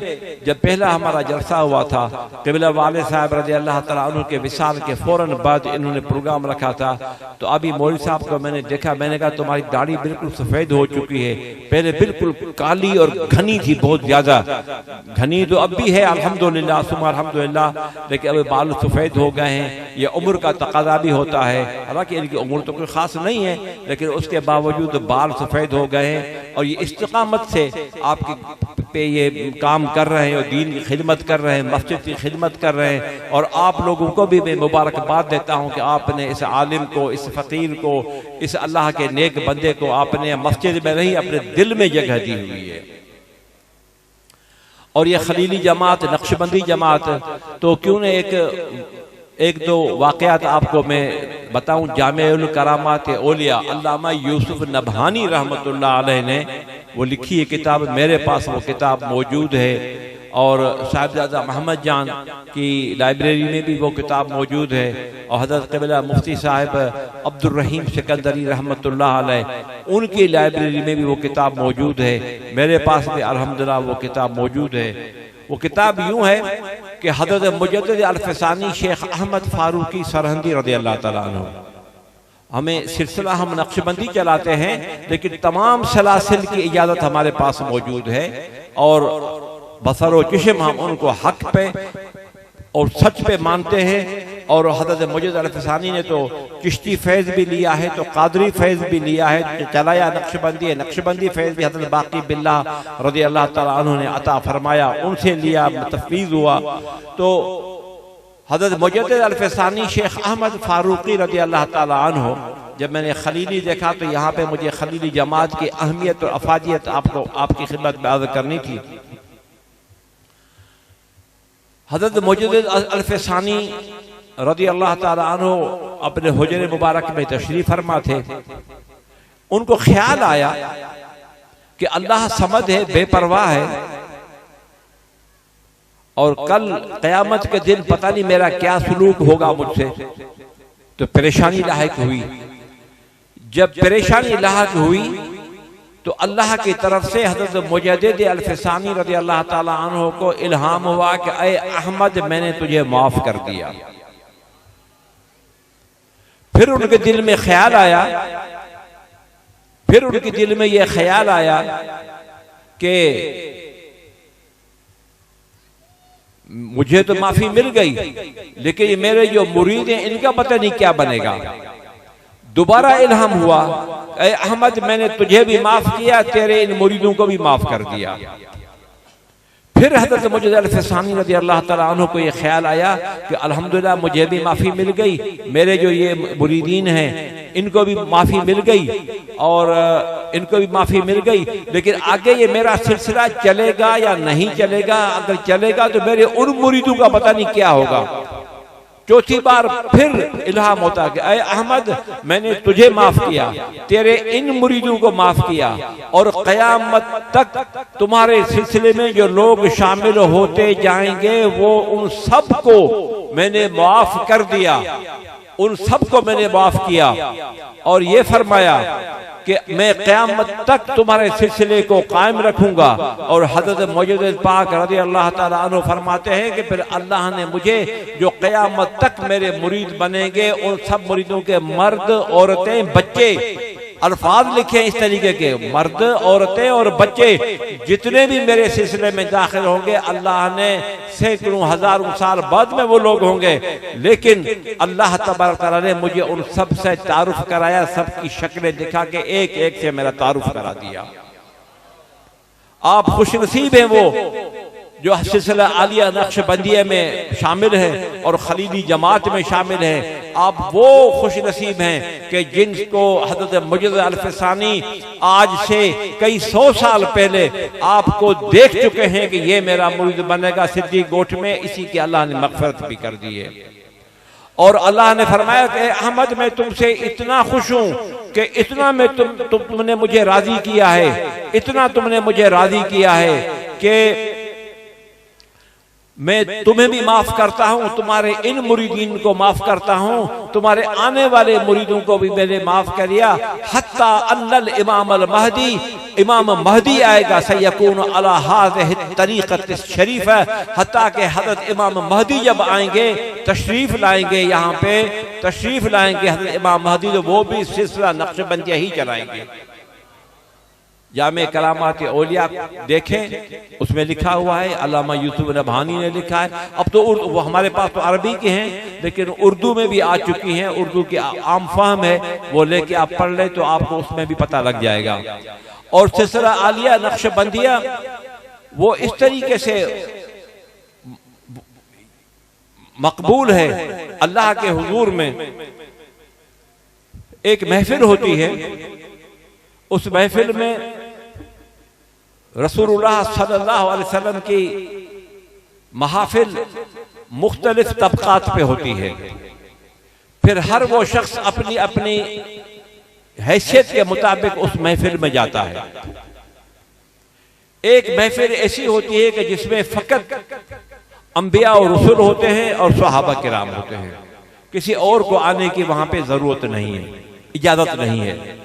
Speaker 1: जब पहला हमारा जलसा हुआ था, क़िबला वाले साहब रज़ी अल्लाह तआला अन्हु के विसाल के फौरन बाद इन्होंने प्रोग्राम रखा था। तो अभी मौलवी साहब को मैंने देखा, मैंने कहा तुम्हारी दाढ़ी बिल्कुल सफ़ेद हो चुकी है, पहले बिल्कुल काली और घनी थी, बहुत ज्यादा घनी तो अब भी है अल्हम्दुलिल्लाह सुम्मा अल्हम्दुलिल्लाह, लेकिन अब बाल सफ़ेद हो गए हैं। ये उम्र का तकाजा भी होता है, हालांकि इनकी उम्र तो कोई खास नहीं है, लेकिन उसके बावजूद बाल सफ़ेद हो गए हैं। और ये इस्तिकामत से आपके पे ये काम कर रहे हैं और दीन की खिदमत कर रहे हैं, मस्जिद की खिदमत कर रहे हैं। और आप लोगों को भी मैं मुबारकबाद देता हूँ कि आपने इस आलिम को, इस फ़कीर को, इस अल्लाह के नेक बंदे को आपने मस्जिद में नहीं अपने दिल में जगह दी हुई है। और ये खलीली जमात, नक्शबंदी जमात, तो क्यों न एक दो वाक़यात आपको मैं बताऊं। जामिउल करामात औलिया अल्लामा यूसुफ नबहानी रहमतुल्लाह अलैह ने वो लिखी है किताब, मेरे पास वो किताब मौजूद है। और साहिबजादा मोहम्मद जान की लाइब्रेरी में भी वो किताब मौजूद है। और हज़रत क़िबला मुफ्ती साहिब अब्दुल रहीम सिकंदरी रहमतुल्लाह अलैह उनकी लाइब्रेरी में भी वो किताब मौजूद है। मेरे पास भी अल्हम्दुलिल्लाह वो किताब मौजूद है। वो किताब यूं है कि हज़रत मुजद्दिद अल-फ़सानी शेख अहमद फारूकी सरहंदी रज़ी अल्लाह तआला अन्हु, हमें सिलसिला हम नक्शबंदी चलाते हैं, लेकिन तमाम सलासिल की इजाज़त हमारे पास मौजूद है। और बसर व चश्म हम उनको हक पे और सच पे मानते हैं। और हज़रत मुजद्दिद अल-फ़सानी ने तो चिश्ती फैज़ भी लिया है, तो कादरी फैज़ भी लिया है, चलाया नक्शबंदी है। नक्शबंदी फैज़ भी हज़रत बाक़ी बिल्लाह रज़ी अल्लाह तआला अन्हु ने अता फरमाया, उनसे लिया, तफ़वीज़ हुआ। तो हज़रत मुजद्दिद अल-फ़सानी शेख अहमद फारूकी रज़ी अल्लाह तआला अन्हु, जब मैंने खलीली देखा तो यहाँ पे मुझे खलीली जमात की अहमियत और अफादियत आपको आपकी खिदमत में अर्ज़ करनी थी। हज़रत मुजद्दिद अल-फ़सानी रज़ी अल्लाह तआला अन्हु अपने हुजरे मुबारक में तशरीफ फरमा थे। उनको ख्याल आया कि अल्लाह समद है, बेपरवाह है, और कल क़यामत के दिन पता नहीं मेरा क्या सलूक होगा मुझसे। तो परेशानी लाहिक हुई। जब परेशानी लाहिक हुई तो अल्लाह की तरफ से हज़रत मुजद्दिद अल-फ़सानी रज़ी अल्लाह तआला अन्हु को इल्हाम हुआ कि ऐ अहमद, मैंने तुझे माफ कर दिया। फिर उनके दिल में ख्याल आया, फिर उनके दिल में यह ख्याल आया कि मुझे तो माफी मिल गई, लेकिन मेरे जो मुरीद हैं इनका पता नहीं क्या बनेगा। दोबारा इल्हाम हुआ, ऐ अहमद, मैंने तुझे भी माफ किया, तेरे इन मुरीदों को भी माफ कर दिया। फिर हज़रत मुजद्दिद अल-फ़सानी रज़ी अल्लाह तआला अन्हु को ये ख्याल आया कि अल्हम्दुलिल्लाह मुझे भी माफ़ी मिल गई, मेरे जो ये मुरीदीन हैं इनको भी माफ़ी मिल गई, और इनको भी माफ़ी मिल गई। लेकिन आगे ये मेरा सिलसिला चलेगा या नहीं चलेगा? अगर चलेगा तो मेरे उन मुरीदों का पता नहीं क्या होगा। चौथी बार फिर इल्हाम होता कि ऐ अहमद, मैंने तुझे माफ किया, तेरे इन मुरीदों को माफ किया, और क़यामत तक तुम्हारे सिलसिले में जो लोग शामिल होते जाएंगे वो उन सब को मैंने माफ कर दिया, उन सब को मैंने माफ किया। और ये फरमाया कि मैं क़यामत तक तुम्हारे सिलसिले को कायम रखूंगा। और हज़रत मुजद्दिद पाक रज़ी अल्लाह तआला अन्हु फरमाते हैं कि फिर अल्लाह ने मुझे जो क़यामत तक मेरे मुरीद बनेंगे उन सब मुरीदों के मर्द, औरतें, बच्चे, अल्फाज लिखे इस तरीके के, मर्द, औरतें और बच्चे जितने भी मेरे सिलसिले में दाखिल होंगे, अल्लाह ने सैकड़ों हजारों साल बाद में वो लोग होंगे, लेकिन अल्लाह तबारक तआला ने मुझे उन सब से तारुफ कराया, सबकी शक्लें दिखा के एक एक से मेरा तारुफ करा दिया। आप खुशनसीब हैं वो जो सिलसिला आलिया नक्शबंदिया में शामिल है और खलीली जमात में शामिल है। आप वो खुश नसीब हैं कि जिनको हज़रत मुजद्दिद अल-फ़सानी आज से कई 100 साल पहले आपको देख चुके हैं कि ये मेरा मुरीद बनेगा सिद्दीक़ गोठ में, इसी की अल्लाह ने मग़फ़िरत भी कर दी है। और अल्लाह ने फरमाया कि अहमद, मैं तुमसे इतना खुश हूं कि इतना मैं तुमने मुझे राजी किया है, इतना तुमने मुझे राजी किया है कि मैं तुम्हें भी माफ करता हूं, तुम्हारे इन मुरीदीन को माफ करता हूं, तुम्हारे आने वाले मुरीदों को भी मैंने माफ कर दिया। हत्ता अन्नल इमाम अल महदी, इमाम महदी आएगा, सयकून अला हाज़िहि तरीक़त शरीफ है, हत्ता के हज़रत इमाम महदी जब आएंगे, तशरीफ लाएंगे, यहाँ पे तशरीफ लाएंगे हज़रत इमाम महदी, तो वो भी सिलसिला नक्शबंदिया ही चलाएंगे। जामे कलामात औलिया देखें, उसमें लिखा हुआ है, अल्लामा यूसुफ नबहानी ने लिखा है। अब तो वो हमारे पास तो अरबी के हैं, लेकिन उर्दू में भी आ चुकी हैं, उर्दू की आम फहम है, वो लेके आप पढ़ ले तो आपको उसमें भी पता लग जाएगा। और सिलसिला आलिया नक्शबंदिया वो इस तरीके से मकबूल है अल्लाह के हुजूर में। एक महफिल होती है, उस महफिल में रसूलुल्लाह सल्लल्लाहु अलैहि वसल्लम की महफिल मुख्तलिफ तबकात पे होती है। फिर हर वो शख्स अपनी अपनी हैसियत के मुताबिक उस महफिल में जाता है। एक महफिल ऐसी होती है कि जिसमें फकत अंबिया और रसूल होते हैं और सहाबा किराम होते हैं, किसी और को आने की वहां पे जरूरत नहीं है, इजाजत नहीं है,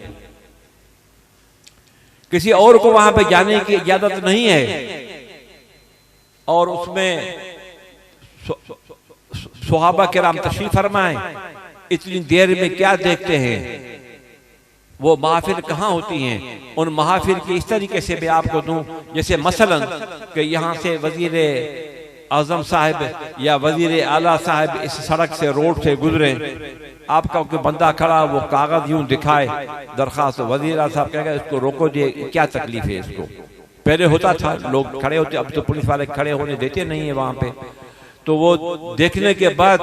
Speaker 1: किसी और को वहां पे जाने की इजाजत नहीं है। और उसमें सहाबा किराम तशरीफ फरमाए, इतनी देर में क्या देखते हैं, वो महफिल कहाँ होती हैं। उन महफिल की इस तरीके से मैं आपको दूं, जैसे मसलन कि यहाँ से वजीर आजम साहब या वजीर आला साहब इस सड़क से, रोड से गुजरे, आपका कोई बंदा खड़ा, वो कागज यूं दिखाए दरखास्त, वजीर आला साहब कहेगा इसको रोको, दिए क्या तकलीफ है इसको। पहले होता था लोग खड़े होते, अब तो पुलिस वाले खड़े होने देते नहीं है वहां पे। तो वो देखने के बाद,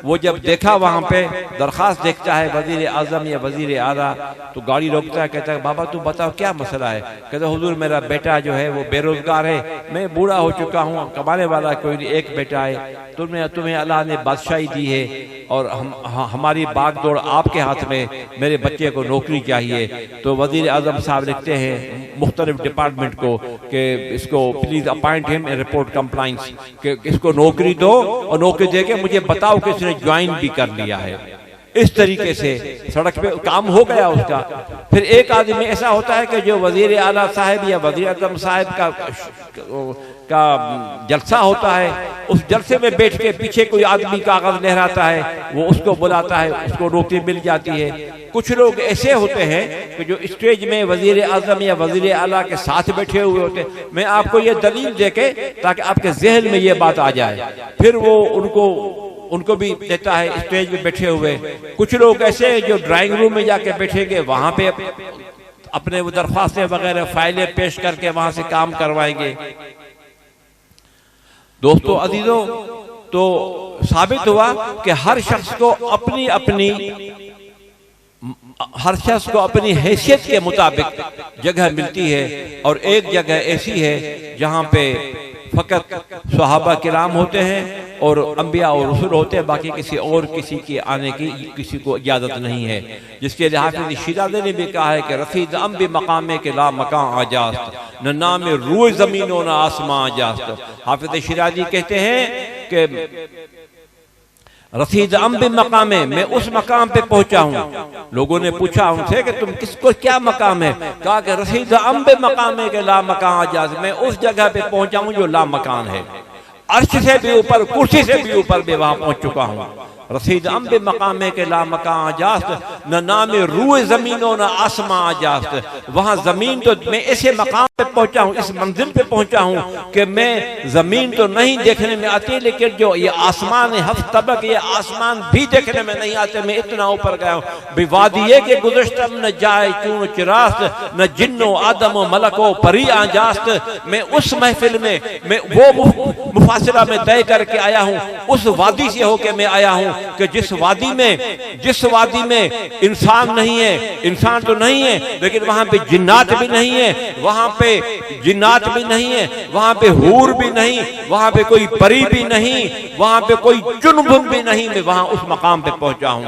Speaker 1: वो जब देखा वहां पे दरखास्त देखता है वजीर आजम या वजीर आला, तो गाड़ी रोकता है, कहता है बाबा तू बताओ क्या मसला है। कहता हुजूर मेरा बेटा जो है वो बेरोजगार है, मैं बूढ़ा हो चुका हूँ, कमाने वाला कोई नहीं, एक बेटा है, तुम्हें अल्लाह ने बादशाही दी है और हमारी बागडोर आपके हाथ में, मेरे बच्चे को नौकरी चाहिए। तो वजीर आजम साहब लिखते हैं मुख्तलिफ डिपार्टमेंट को कि इसको please appoint him in report compliance, कि इसको नौकरी दो और नौकरी देके मुझे बताओ कि इसने ज्वाइन भी कर लिया है। इस तरीके से सड़क पे काम हो गया उसका। फिर एक आदमी ऐसा होता है कि जो वजीर आला साहब या वजीर आजम साहब का जलसा होता है, उस जलसे में बैठ के पीछे कोई आदमी कागज लहराता है, वो उसको बुलाता है, उसको नौकरी मिल जाती है। कुछ लोग ऐसे होते हैं कि जो स्टेज में वजीर आजम या वजीर आला के साथ बैठे हुए होते हैं। मैं आपको ये दलील देके ताकि आपके जहन में ये बात आ जाए, फिर वो उनको भी देता है स्टेज पे बैठे हुए। कुछ लोग ऐसे हैं जो ड्राइंग रूम में जाके बैठेंगे, वहां पे अपने वो दरख्वास्तें वगैरह फाइलें पेश करके वहां से काम करवाएंगे। दोस्तों अजीजों, तो साबित हुआ कि हर शख्स को अपनी हैसियत के मुताबिक जगह मिलती है। और एक जगह ऐसी है जहां पे फकत सहाबा किराम होते हैं और अंबिया और रसूल होते हैं, बाकी किसी के आने की किसी को इजाजत नहीं है। जिसके लिए हाफिज शिराज़ी ने भी कहा है कि रसीद अम्बे मकामे के ला मकान आजास्त, न नाम रूए जमीनो न आसमां आजास्त। हाफिज शिराज़ी कहते हैं कि रसीद अम्बे मकामे, मैं उस मकाम पे पहुंचा हूँ। लोगों ने पूछा उनसे कि तुम किसको क्या मकाम है, कहा कि रसीद अम्बे मकामे के ला मकान आजास्त, मैं उस जगह पे पहुंचा हूँ जो ला मकान है, अर्श से भी ऊपर, कुर्सी से भी ऊपर मैं वहां पहुंच चुका हूँ। रसीद अम्बे मकामे के ला मकान आजास्त, न नाम रूए जमीनो न आसमां आजास्त। वहां जमीन तो मैं ऐसे मकाम पे पहुंचा हूँ, इस मंजिल पे पहुंचा हूँ कि मैं जमीन तो नहीं देखने में आती, लेकिन जो ये आसमान है हफ्त तबक, ये आसमान भी देखने में नहीं आते, मैं इतना ऊपर गया हूँ। बेवादिये के गुज़श्तम न जाए चून चिरास्त, न जिन्नो आदम मलको परी आजास्त। मैं उस महफिल में, मैं वो मुफासिला में तय करके आया हूँ, उस वादी से होके मैं आया हूँ कि जिस वादी में इंसान नहीं है, इंसान तो नहीं है, लेकिन वहां पे जिन्नात भी नहीं है, वहां पे जिन्नात भी नहीं है, वहां पे हूर भी नहीं, वहां पे कोई परी भी नहीं, वहां पे कोई चुनबुन भी नहीं। मैं वहां उस मकाम पे पहुंचा हूं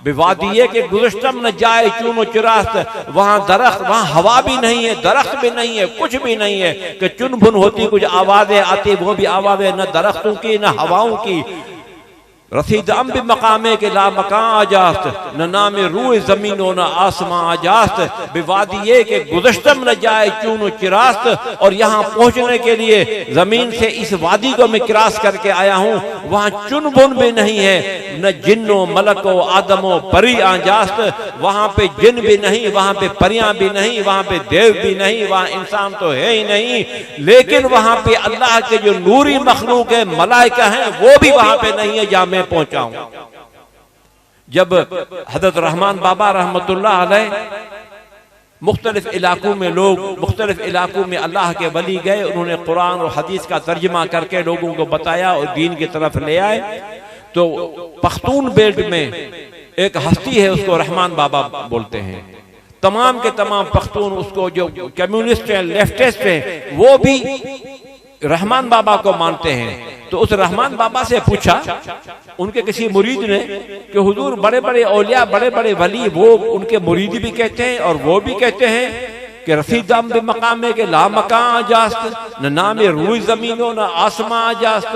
Speaker 1: बेवादिये के गुज़श्तम न जाए चूनो चिरास्त, वहां दरख्त, वहां हवा भी नहीं है, दरख्त भी नहीं है, कुछ भी नहीं है कि चुन भुन होती, कुछ आवाजें आती, वो भी आवाजें न दरख्तों की न हवाओं की। रसीदम भी मकामे के ला मकान आजास्त, न नामे रूए जमीनो न आसमां आजास्त, बेवादिये के गुज़श्तम न जाए चूनो चिरास्त। और यहाँ पहुंचने के लिए जमीन से इस वादी को मैं क्रॉस करके आया हूँ, वहां चुन बुन भी नहीं है, न जिन्नो मलको आदमो परी आजास्त, वहां पे जिन भी नहीं, वहां पे परियां भी नहीं, वहां पे देव भी नहीं, वहां इंसान तो है ही नहीं। लेकिन वहां पे अल्लाह के जो नूरी मखलूक है, मलाइका हैं, वो भी वहां पे नहीं है जहां मैं पहुंचा हूं। जब हजरत रहमान बाबा रहमतुल्लाह अलैह मुख्तलिफ इलाकों में लोग मुख्तलिफ इलाकों में अल्लाह के वली गए, उन्होंने कुरान और हदीस का तर्जमा करके लोगों को बताया और दीन की तरफ ले आए। तो पख्तून बेल्ट में एक हस्ती है, उसको रहमान बाबा बोलते हैं। तमाम के तमाम पख्तून उसको, जो कम्युनिस्ट हैं, लेफ्टिस्ट हैं, वो भी रहमान बाबा को मानते हैं। तो उस रहमान बाबा से पूछा उनके किसी मुरीद ने कि हुजूर बड़े बड़े औलिया, बड़े बड़े वली, वो उनके मुरीद भी कहते हैं और वो भी कहते हैं कि रसीदम बे मकामे के ला मकान आजास्त, न नामे रूई जमीनो न आसमां आजास्त।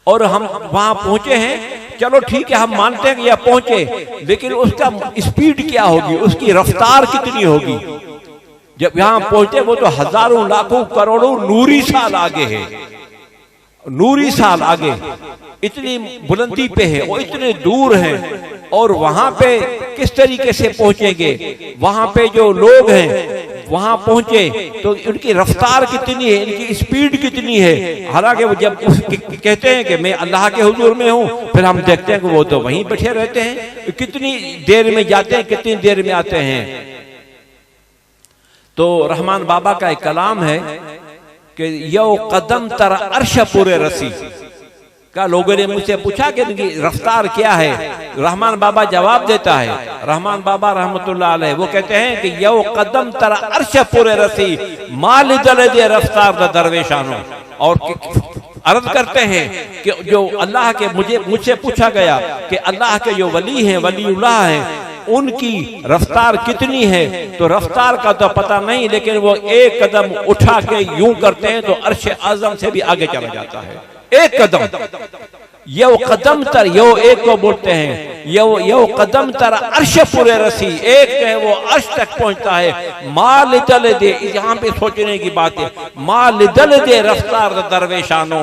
Speaker 1: और हम वहां पहुंचे हैं, चलो ठीक है, हम मानते हैं कि यह पहुंचे, लेकिन उसका स्पीड क्या होगी, उसकी रफ्तार कितनी होगी। जब यहां पहुंचे वो तो हजारों लाखों करोड़ों नूरी साल आगे है, नूरी साल आगे, इतनी बुलंदी पे है, वो इतने दूर हैं। और वहां पे किस तरीके से पहुंचेंगे, वहां पे जो लोग हैं वहां पहुंचे तो उनकी रफ्तार कितनी है, इनकी स्पीड कितनी है। हालांकि वो जब कहते हैं कि मैं अल्लाह के हुजूर में हूं, फिर हम देखते हैं कि वो तो वहीं बैठे रहते हैं, कितनी देर में जाते हैं, कितनी देर में आते हैं। तो रहमान बाबा का एक कलाम है कि यो कदम तर अर्श पूरे रसी का। लोगों ने मुझसे पूछा कि इनकी रफ्तार क्या है, रहमान बाबा जवाब देता है, रहमान बाबा रहमतुल्लाह अलैह वो कहते हैं कि यो कदम तर अर्श पूरे रसी माल दल दे रफ्तार द दरवेशानो। और अर्ज करते हैं कि जो अल्लाह के, मुझसे पूछा गया कि अल्लाह के जो वली हैं, वलीउल्लाह हैं, उनकी रफ्तार कितनी है। तो रफ्तार का तो पता नहीं, लेकिन वो एक कदम उठा के यूं करते हैं तो अर्श आजम से भी आगे चला जाता है। एक कदम, यो कदम तर, यो एक को बोलते हैं, यो कदम तर अर्श पूरे रसी, एक जो है वो अर्श तक पहुंचता है। माल दल दे, यहाँ पे सोचने की बात है, माल दल दे रफ्तार दरवेशानो।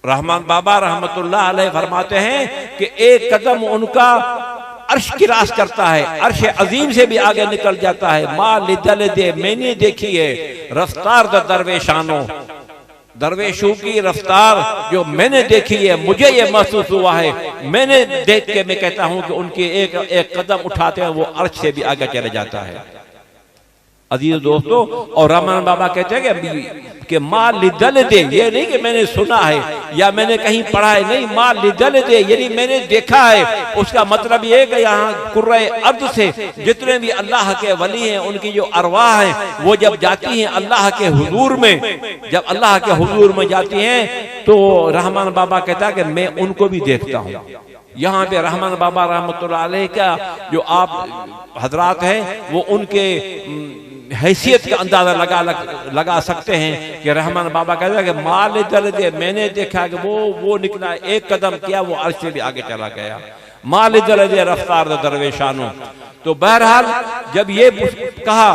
Speaker 1: रहमान बाबा रहमतुल्लाह अलैह फरमाते हैं कि एक कदम उनका अर्श क्रॉस करता है, अर्श अजीम से भी आगे निकल जाता है। माल दल दे, मैंने देखी है रफ्तार द दरवेशानो, दरवेशों की रफ्तार जो मैंने देखी है, मुझे ये महसूस हुआ है, मैंने देख के मैं कहता हूं कि उनके एक कदम उठाते हैं वो अर्श से भी आगे चले जाता है। अजीज दोस्तों, और रहमान बाबा कहते हैं कि माँ लिदल दे, ये नहीं कि मैंने सुना है या मैंने कहीं पढ़ा है, नहीं, माँ लिदल दे यानी मैंने देखा है। उसका मतलब ये कि यहाँ कुर्रे अर्द से जितने भी अल्लाह के वली हैं, उनकी जो अरवाह है वो जब जाती हैं अल्लाह के हुजूर में, जब अल्लाह के हुजूर में जाती हैं तो रहमान बाबा कहता है कि मैं उनको भी देखता हूँ। यहाँ पे रहमान बाबा रहमतुल्लाह अलैह का जो आप हजरात हैं वो उनके हैसियत का अंदाजा लगा सकते हैं कि रहमान बाबा कहता है कि माल दल दे, मैंने देखा कि वो निकला, एक कदम किया वो अर्श से भी आगे चला गया। माल दल दे रफ्तार दरवेशानो। तो बहरहाल जब ये कहा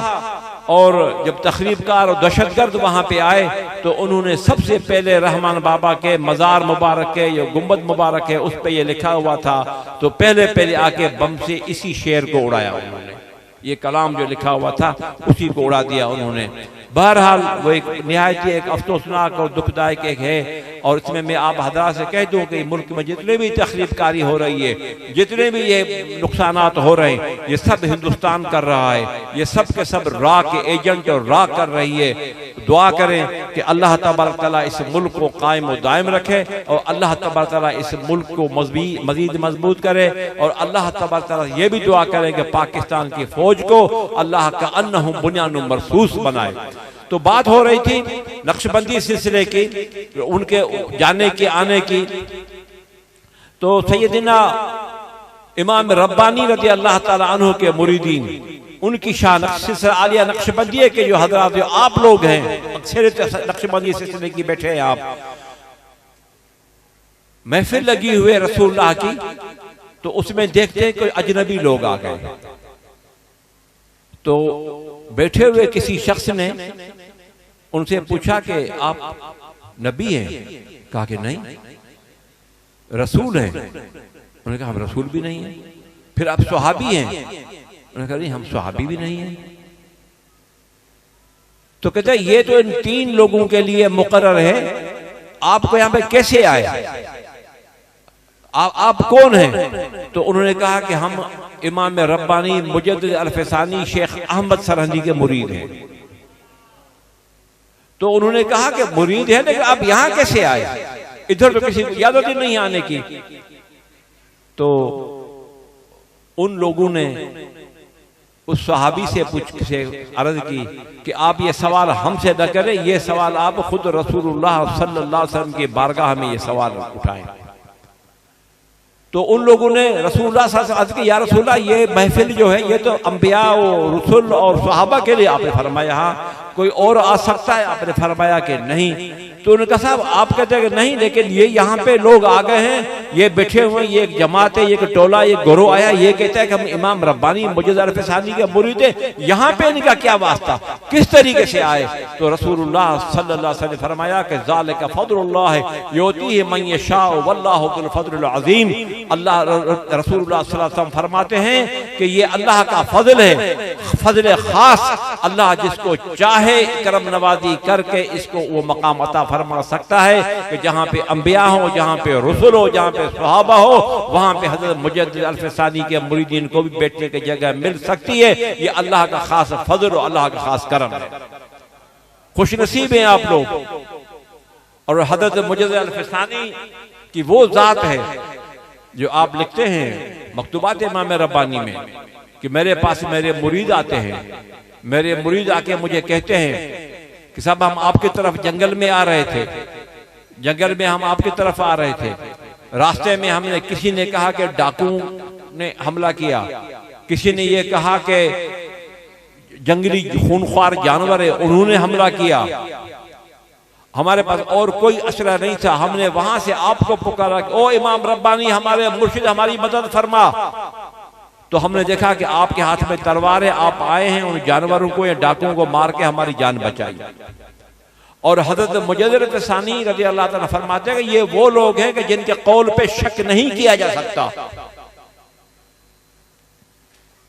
Speaker 1: और जब तखरीबकार और दहशतगर्द वहां पे आए तो उन्होंने सबसे पहले रहमान बाबा के मजार मुबारक के, जो गुंबद मुबारक है, उस पर यह लिखा हुआ था, तो पहले आके बम से इसी शेर को उड़ाया उन्होंने। ये कलाम जो लिखा हुआ था उसी को उड़ा दिया उन्होंने। बहरहाल वो एक निहायत एक अफसोसनाक और दुखदायक एक है। और इसमें मैं आप हजरात से कह दूं कि मुल्क में जितने भी तखरीबकारी हो रही है, जितने भी ये नुकसानात हो रहे हैं, ये सब हिंदुस्तान कर रहा है, ये सब के सब रा के एजेंट और रा कर रही है। दुआ करें कि अल्लाह तबारक तआला इस मुल्क को कायम और दायम रखे और अल्लाह तबारक तआला इस मुल्क को मजीद मजबूत करे। और अल्लाह तबारक तआला ये भी दुआ करें कि पाकिस्तान की फौज को अल्लाह का अन्नहुम बुनियानुम मरसूस बनाए। तो बात हो रही थी नक्शबंदी सिलसिले की, उनके जाने की, आने की। तो सैयदना इमाम रब्बानी रज़ी अल्लाह ताला अन्हु के मुरीदीन, उनकी शान सिलसिला आलिया नक्शबंदिया के जो हजरात जो आप लोग हैं, अक्सरियत नक्शबंदी सिलसिले की बैठे हैं आप, महफिल लगी हुई है रसूलुल्लाह की, तो उसमें देखते हैं कोई अजनबी लोग आ गए। तो बैठे हुए किसी शख्स ने उनसे पूछा कि आप नबी हैं? कहा कि नहीं। रसूल हैं? उन्होंने कहा हम रसूल भी नहीं है। फिर आप सहाबी हैं? उन्होंने कहा नहीं हम सहाबी भी नहीं है। तो कहते हैं ये तो इन तीन लोगों के लिए मुकर्रर है, आपको यहां पे कैसे आए? आप कौन हैं? तो उन्होंने कहा कि हम इमाम रब्बानी मुजद्दिद अल-फसानी शेख अहमद सरहंदी के मुरीद हैं। तो उन्होंने कहा कि मुरीद है, लेकिन आप यहां कैसे आए? इधर तो किसी को इजाजत नहीं आने की। तो उन लोगों ने उस सहाबी से अर्ज की कि आप ये सवाल हमसे न करें, ये सवाल आप खुद रसूलुल्लाह सल्लल्लाहु अलैहि वसल्लम की बारगाह में ये सवाल उठाएं। तो उन लोगों ने रसूलुल्लाह सल्लल्लाहु अलैहि वसल्लम की या रसूलुल्लाह ये महफिल जो है ये तो अंबिया और रसूल और सहाबा के लिए आपने फरमाया, हाँ कोई और आ सकता है? आपने फरमाया कि नहीं। तो उन्होंने कहा साहब आप कहते हैं कि नहीं, लेकिन ये यहाँ पे लोग आ गए हैं, ये बैठे हुए, ये एक जमात है, ये एक टोला, ये गोरो आया, ये कहता है कि हम इमाम रब्बानी मुजद्दिद अल-फसानी के मुरीद हैं, यहाँ पे इनका क्या वास्ता, किस तरीके से आए? तो रसूलुल्लाह सल्लल्लाहु अलैहि वसल्लम ने फरमाया कि ज़ालिका फ़ज़्लुल्लाह युतीहि मन यशाअ वल्लाहु ज़ुल फ़ज़्लिल अज़ीम। अल्लाह रसूलुल्लाह सल्लल्लाहु अलैहि वसल्लम फरमाते हैं कि ये अल्लाह का फजल है, फजल खास। अल्लाह जिसको चाहे करम नवाजी करके इसको वो मकाम अता फरमा सकता है कि जहाँ पे अंबिया हो, जहाँ पे रसूल हो, जहाँ पे सहाबा हो, वहाँ पे हज़रत मुजद्दिद अल-फसानी के मुरीदीन को भी बैठने की जगह मिल सकती है। ये अल्लाह का खास फजल और अल्लाह का खास करम है। खुश नसीब हैं आप लोग। और हज़रत मुजद्दिद अल-फसानी की वो जात है जो आप लिखते हैं मकतूबात इमाम रब्बानी में कि मेरे पास मेरे मुरीद आते हैं, मेरे मुरीद आके मुझे कहते हैं कि साहब हम आपकी तरफ जंगल में आ रहे थे, जंगल में हम आपकी तरफ आ रहे थे, रास्ते में हमने किसी ने कहा कि डाकू ने हमला किया, किसी ने ये कहा कि जंगली खूनख्वार जानवर है उन्होंने हमला किया, हमारे पास और कोई असरा नहीं था, हमने वहां से आपको पुकारा, ओ इमाम रब्बानी हमारे मुर्शिद हमारी मदद फरमा। तो हमने देखा कि आपके हाथ में तलवार है, आप आए हैं उन जानवरों को या डाकुओं को मार के हमारी जान बचाई। और हज़रत मुजद्दिद अल-फसानी रज़ी अल्लाह ताला फरमाते हैं कि ये वो लोग हैं कि जिनके कौल पे शक नहीं किया जा सकता।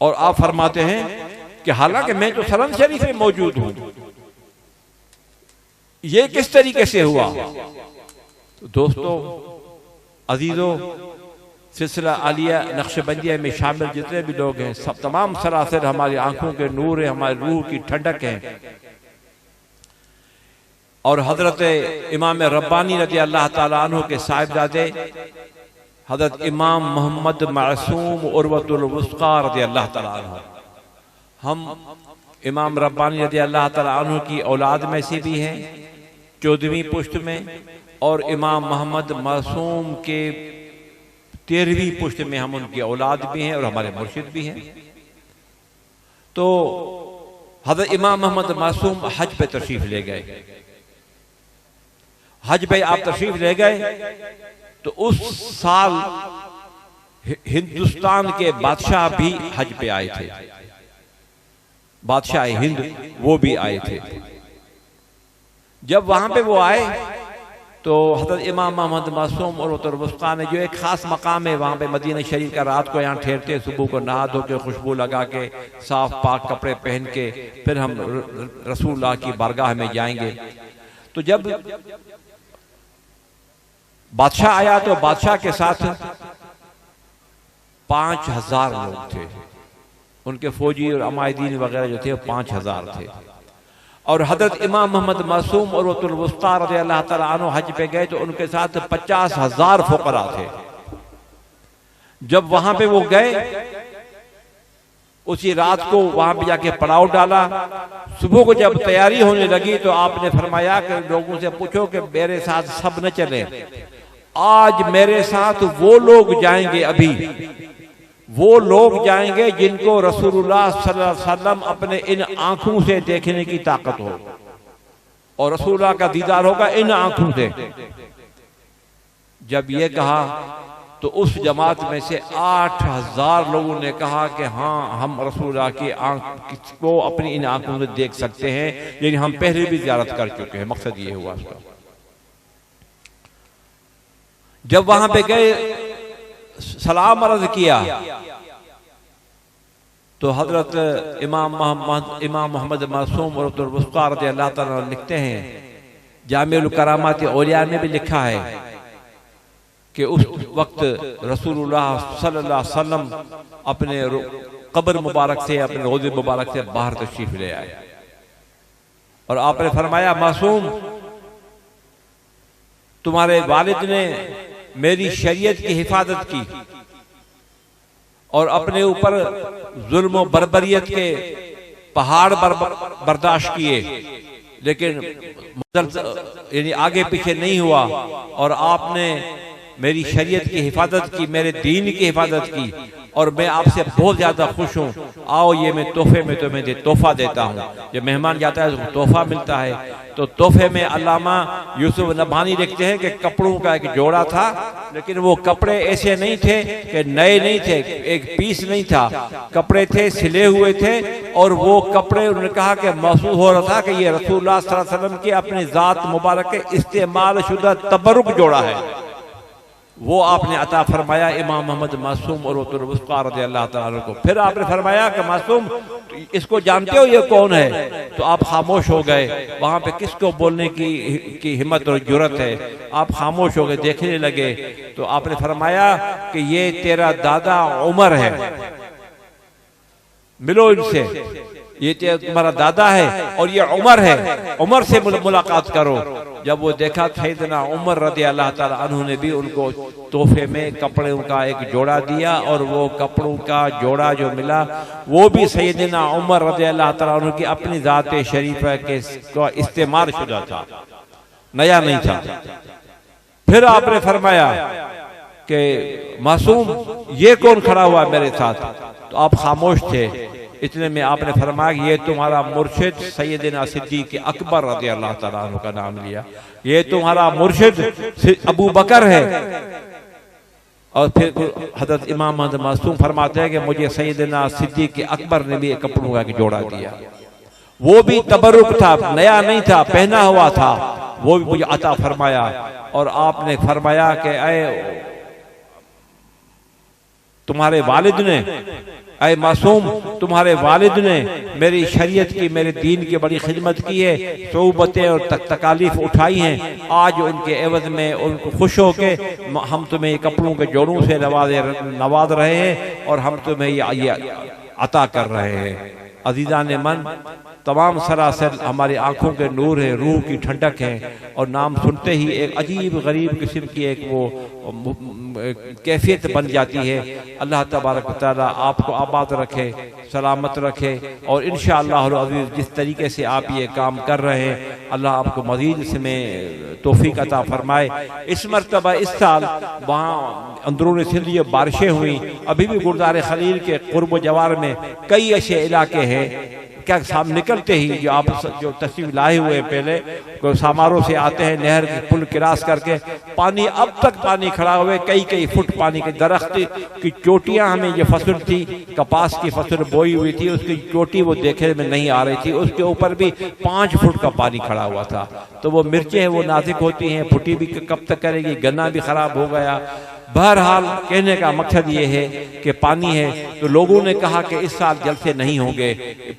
Speaker 1: और आप फरमाते हैं कि हालांकि मैं तो सरन शरीफ में मौजूद हूं, ये किस तरीके से हुआ? तो दोस्तों अजीजों, सिलसिला आलिया नक्शबंदिया में शामिल जितने भी लोग हैं सब तमाम सरासर हमारी आंखों के नूर है, हमारी रूह की ठंडक है। और हजरत इमाम रब्बानी रज़ी अल्लाह ताला अन्हु के साहिबजादे हजरत इमाम मोहम्मद मासूम उर्वतुल वुस्क़ा रज़ी अल्लाह ताला अन्हु, हम इमाम रब्बानी रज़ी अल्लाह ताला अन्हु की औलाद में से भी हैं 14वीं पुश्त में, और इमाम मोहम्मद मासूम के 13वीं पुश्त में हम उनकी औलाद भी हैं और हमारे मुर्शिद भी हैं। तो हज़रत इमाम मोहम्मद मासूम हज पे तशरीफ ले गए। हज पे आप तशरीफ ले गए तो उस साल हिंदुस्तान के बादशाह भी हज पे आए थे, बादशाह हिंद वो भी आए थे। जब वहां पे वो आए तो हज़रत इमाम मोहम्मद मासूम और वुस्क़ा ने जो एक खास मकाम है वहां पे मदीना शरीफ का, रात को यहाँ ठहरते, सुबह को नहा धो के खुशबू लगा के साफ पाक कपड़े पहन के फिर हम रसूलुल्लाह की बारगाह में जाएंगे। तो जब बादशाह आया तो बादशाह के साथ 5000 लोग थे, उनके फौजी और अमायदीन वगैरह जो थे 5000 थे। और हजरत इमाम मोहम्मद मासूम और उर्वतुल वुस्क़ा रज़ी अल्लाह ताला अन्हु हज पे गए तो उनके साथ 50,000 फुकरा थे। जब वहां पे वो गए उसी रात को वहां पे जाके पड़ाव डाला, सुबह को जब तैयारी होने लगी तो आपने फरमाया कि लोगों से पूछो कि मेरे साथ सब न चले, आज मेरे साथ वो लोग जाएंगे अभी वो लोग जाएंगे जिनको रसूलुल्लाह सल्लल्लाहु अलैहि वसल्लम अपने इन आंखों से देखने की ताकत हो, और रसूलुल्लाह का दीदार होगा इन आंखों से। जब ये कहा तो उस जमात में से 8000 लोगों ने कहा कि हाँ, हम रसूलुल्लाह की आंख को अपनी इन आंखों से देख सकते हैं, लेकिन हम पहले भी ज़ियारत कर चुके हैं। मकसद ये हुआ उसका। जब वहां पे गए, सलाम अर्ज किया, तो हजरत इमाम मोहम्मद मासूम रज़ियल्लाहु अल्लाह ताला लिखते हैं, जामिउल करामात औलिया में भी लिखा है कि उस वक्त रसूलुल्लाह सल्लल्लाहु अलैहि वसल्लम अपने कब्र मुबारक से, अपने रोज़े मुबारक से बाहर तशरीफ ले आए, और आपने फरमाया, मासूम, तुम्हारे वालिद ने मेरी शरीयत की हिफाजत की और अपने ऊपर जुल्म और बर्बरियत के पहाड़ बर्दाश्त किए, लेकिन यानी आगे पीछे नहीं हुआ, और आपने मेरी शरीयत की हिफाजत की, मेरे दीन की हिफाजत की, और मैं आपसे बहुत ज्यादा खुश हूँ। आओ, ये मैं तोहफे में तुम्हें तोहफा देता हूँ। जब मेहमान जाता है तो तोहफा मिलता है, तो तोहफे में अल्लामा यूसुफ नबहानी लिखते हैं कि कपड़ों का एक जोड़ा था, लेकिन वो कपड़े ऐसे नहीं थे कि नए नहीं थे, एक पीस नहीं था, कपड़े थे सिले हुए थे, और वो कपड़े उन्होंने कहा कि महसूस हो रहा था कि ये रसूलुल्लाह सल्लल्लाहु अलैहि वसल्लम के अपनी जात मुबारक के इस्तेमाल शुदा तबरुक जोड़ा है। वो आपने अता फरमाया इमाम मोहम्मद मासूम और रज़ियल्लाहु ताला को। फिर आपने फरमाया कि मासूम, इसको जानते हो ये कौन है? तो आप खामोश हो गए। वहां पे किसको बोलने की हिम्मत और जुर्रत है? आप खामोश हो गए, देखने लगे। तो आपने फरमाया कि ये तेरा दादा उमर है, मिलो इनसे, ये तुम्हारा दादा है और ये उमर है, उमर से मुलाकात करो। जब वो देखा सैयदना उमर रज़ियल्लाहु ताला अन्हु ने भी उनको तोहफे में कपड़ों का एक जोड़ा दिया, और वो कपड़ों का जोड़ा जो मिला वो भी सैयदना उमर रज़ियल्लाहु ताला अन्हु की अपनी जाते शरीफा के इस्तेमाल शुदा था, नया नहीं था। फिर आपने फरमाया कि मासूम, ये कौन खड़ा हुआ मेरे साथ? तो आप खामोश थे। इतने में आपने फरमाया, ये तुम्हारा मुर्शिद सैयदना सिद्दीक़ अकबर रज़ियल्लाहु ताला अन्हु का नाम लिया, ये तुम्हारा मुर्शिद अबू बकर है। और फिर हज़रत इमाम मोहम्मद मासूम फरमाते हैं कि मुझे सैयदना सिद्दीक़ अकबर ने भी एक कपड़ों का जोड़ा दिया, वो भी तबरुक था, नया नहीं था, पहना हुआ था, वो भी मुझे अता फरमाया। और आपने फरमाया कि ऐ तुम्हारे वालिद ने, ऐ मासूम, तुम्हारे वालिद ने मेरी शरीयत की, मेरे दीन की बड़ी खिदमत की है, सोबतें और तकालीफ उठाई हैं। आज उनके एवज में उनको खुश हो के हम तुम्हें कपड़ों के जोड़ों से नवाज रहे हैं, और हम तुम्हें ये अता कर रहे हैं। अजीज़ान मन, तमाम सरासर हमारी आंखों के नूर है, रूह की ठंडक है, और नाम सुनते ही एक अजीब गरीब किस्म की एक वो कैफियत बन जाती है। अल्लाह तबारक व तआला आपको आबाद रखे, सलामत रखे, और इंशाअल्लाह अज़ीज़ जिस तरीके से आप ये काम कर रहे हैं, अल्लाह आपको मज़ीद इसमें तौफीक अता फरमाए। इस मरतबा इस साल वहाँ अंदरूनी सिंध ये बारिशें हुई, अभी भी गुरुद्वारे खलील के कुर्ब जवार में कई ऐसे इलाके हैं, क्या सामने निकलते ही जो आप जो तस्वीर लाए हुए पहले को समारोह से आते हैं, नहर की पुल क्रॉस करके पानी, अब तक पानी खड़ा हुए, कई फुट पानी के दरख्त की चोटियां, हमें ये फसल थी, कपास की फसल बोई हुई थी, उसकी चोटी वो देखने में नहीं आ रही थी, उसके ऊपर भी 5 फुट का पानी खड़ा हुआ था। तो वो मिर्चें हैं, वो नाजुक होती हैं, फुटी भी कब तक करेगी, गन्ना भी खराब हो गया। बहरहाल कहने का मकसद ये है कि पानी है, तो लोगों ने कहा कि इस साल जलसे नहीं होंगे,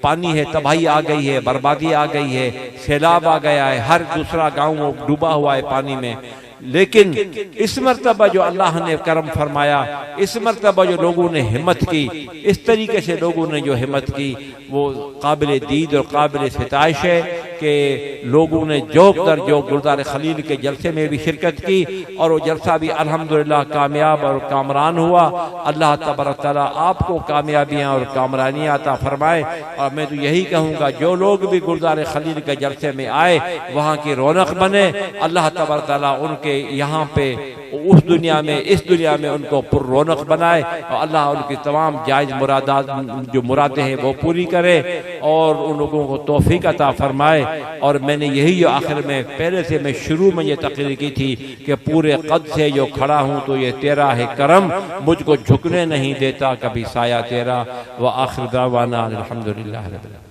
Speaker 1: पानी है, तबाही आ गई है, बर्बादी आ गई है, सैलाब आ गया है, हर दूसरा गांव डूबा हुआ है पानी में। लेकिन इस मरतबा जो अल्लाह ने करम फरमाया, इस मरतबा जो लोगों ने हिम्मत की, इस तरीके से लोगों ने जो हिम्मत की, वो काबिल दीद और काबिल सिताइश है कि लोगों ने जोक दर जो गुरुद्वारे खलील के जलसे में भी शिरकत की, और वो जलसा भी अल्हम्दुलिल्लाह कामयाब और कामरान हुआ। अल्लाह तबारक तआला आपको कामयाबियाँ और कामरानियाँ अता फरमाए। और मैं तो यही कहूँगा, जो लोग भी गुरुद्वारे खलील के जलसे में आए, वहाँ की रौनक बने, अल्लाह तबारक तआला उनके यहाँ पे उस दुनिया में इस दुनिया में उनको पुररौनक बनाए और अल्लाह उनकी तमाम जायज़ मुरादात जो मुरादें हैं वो पूरी करे और उन लोगों को तौफीक अता फरमाए। और मैंने यही जो आखिर में पहले से मैं शुरू में ये तकरीर की थी कि पूरे कद से जो खड़ा हूँ तो ये तेरा है करम, मुझको झुकने नहीं देता कभी साया तेरा। व आखिर दावाना अल्हम्दुलिल्लाह रब्बिल आलमीन।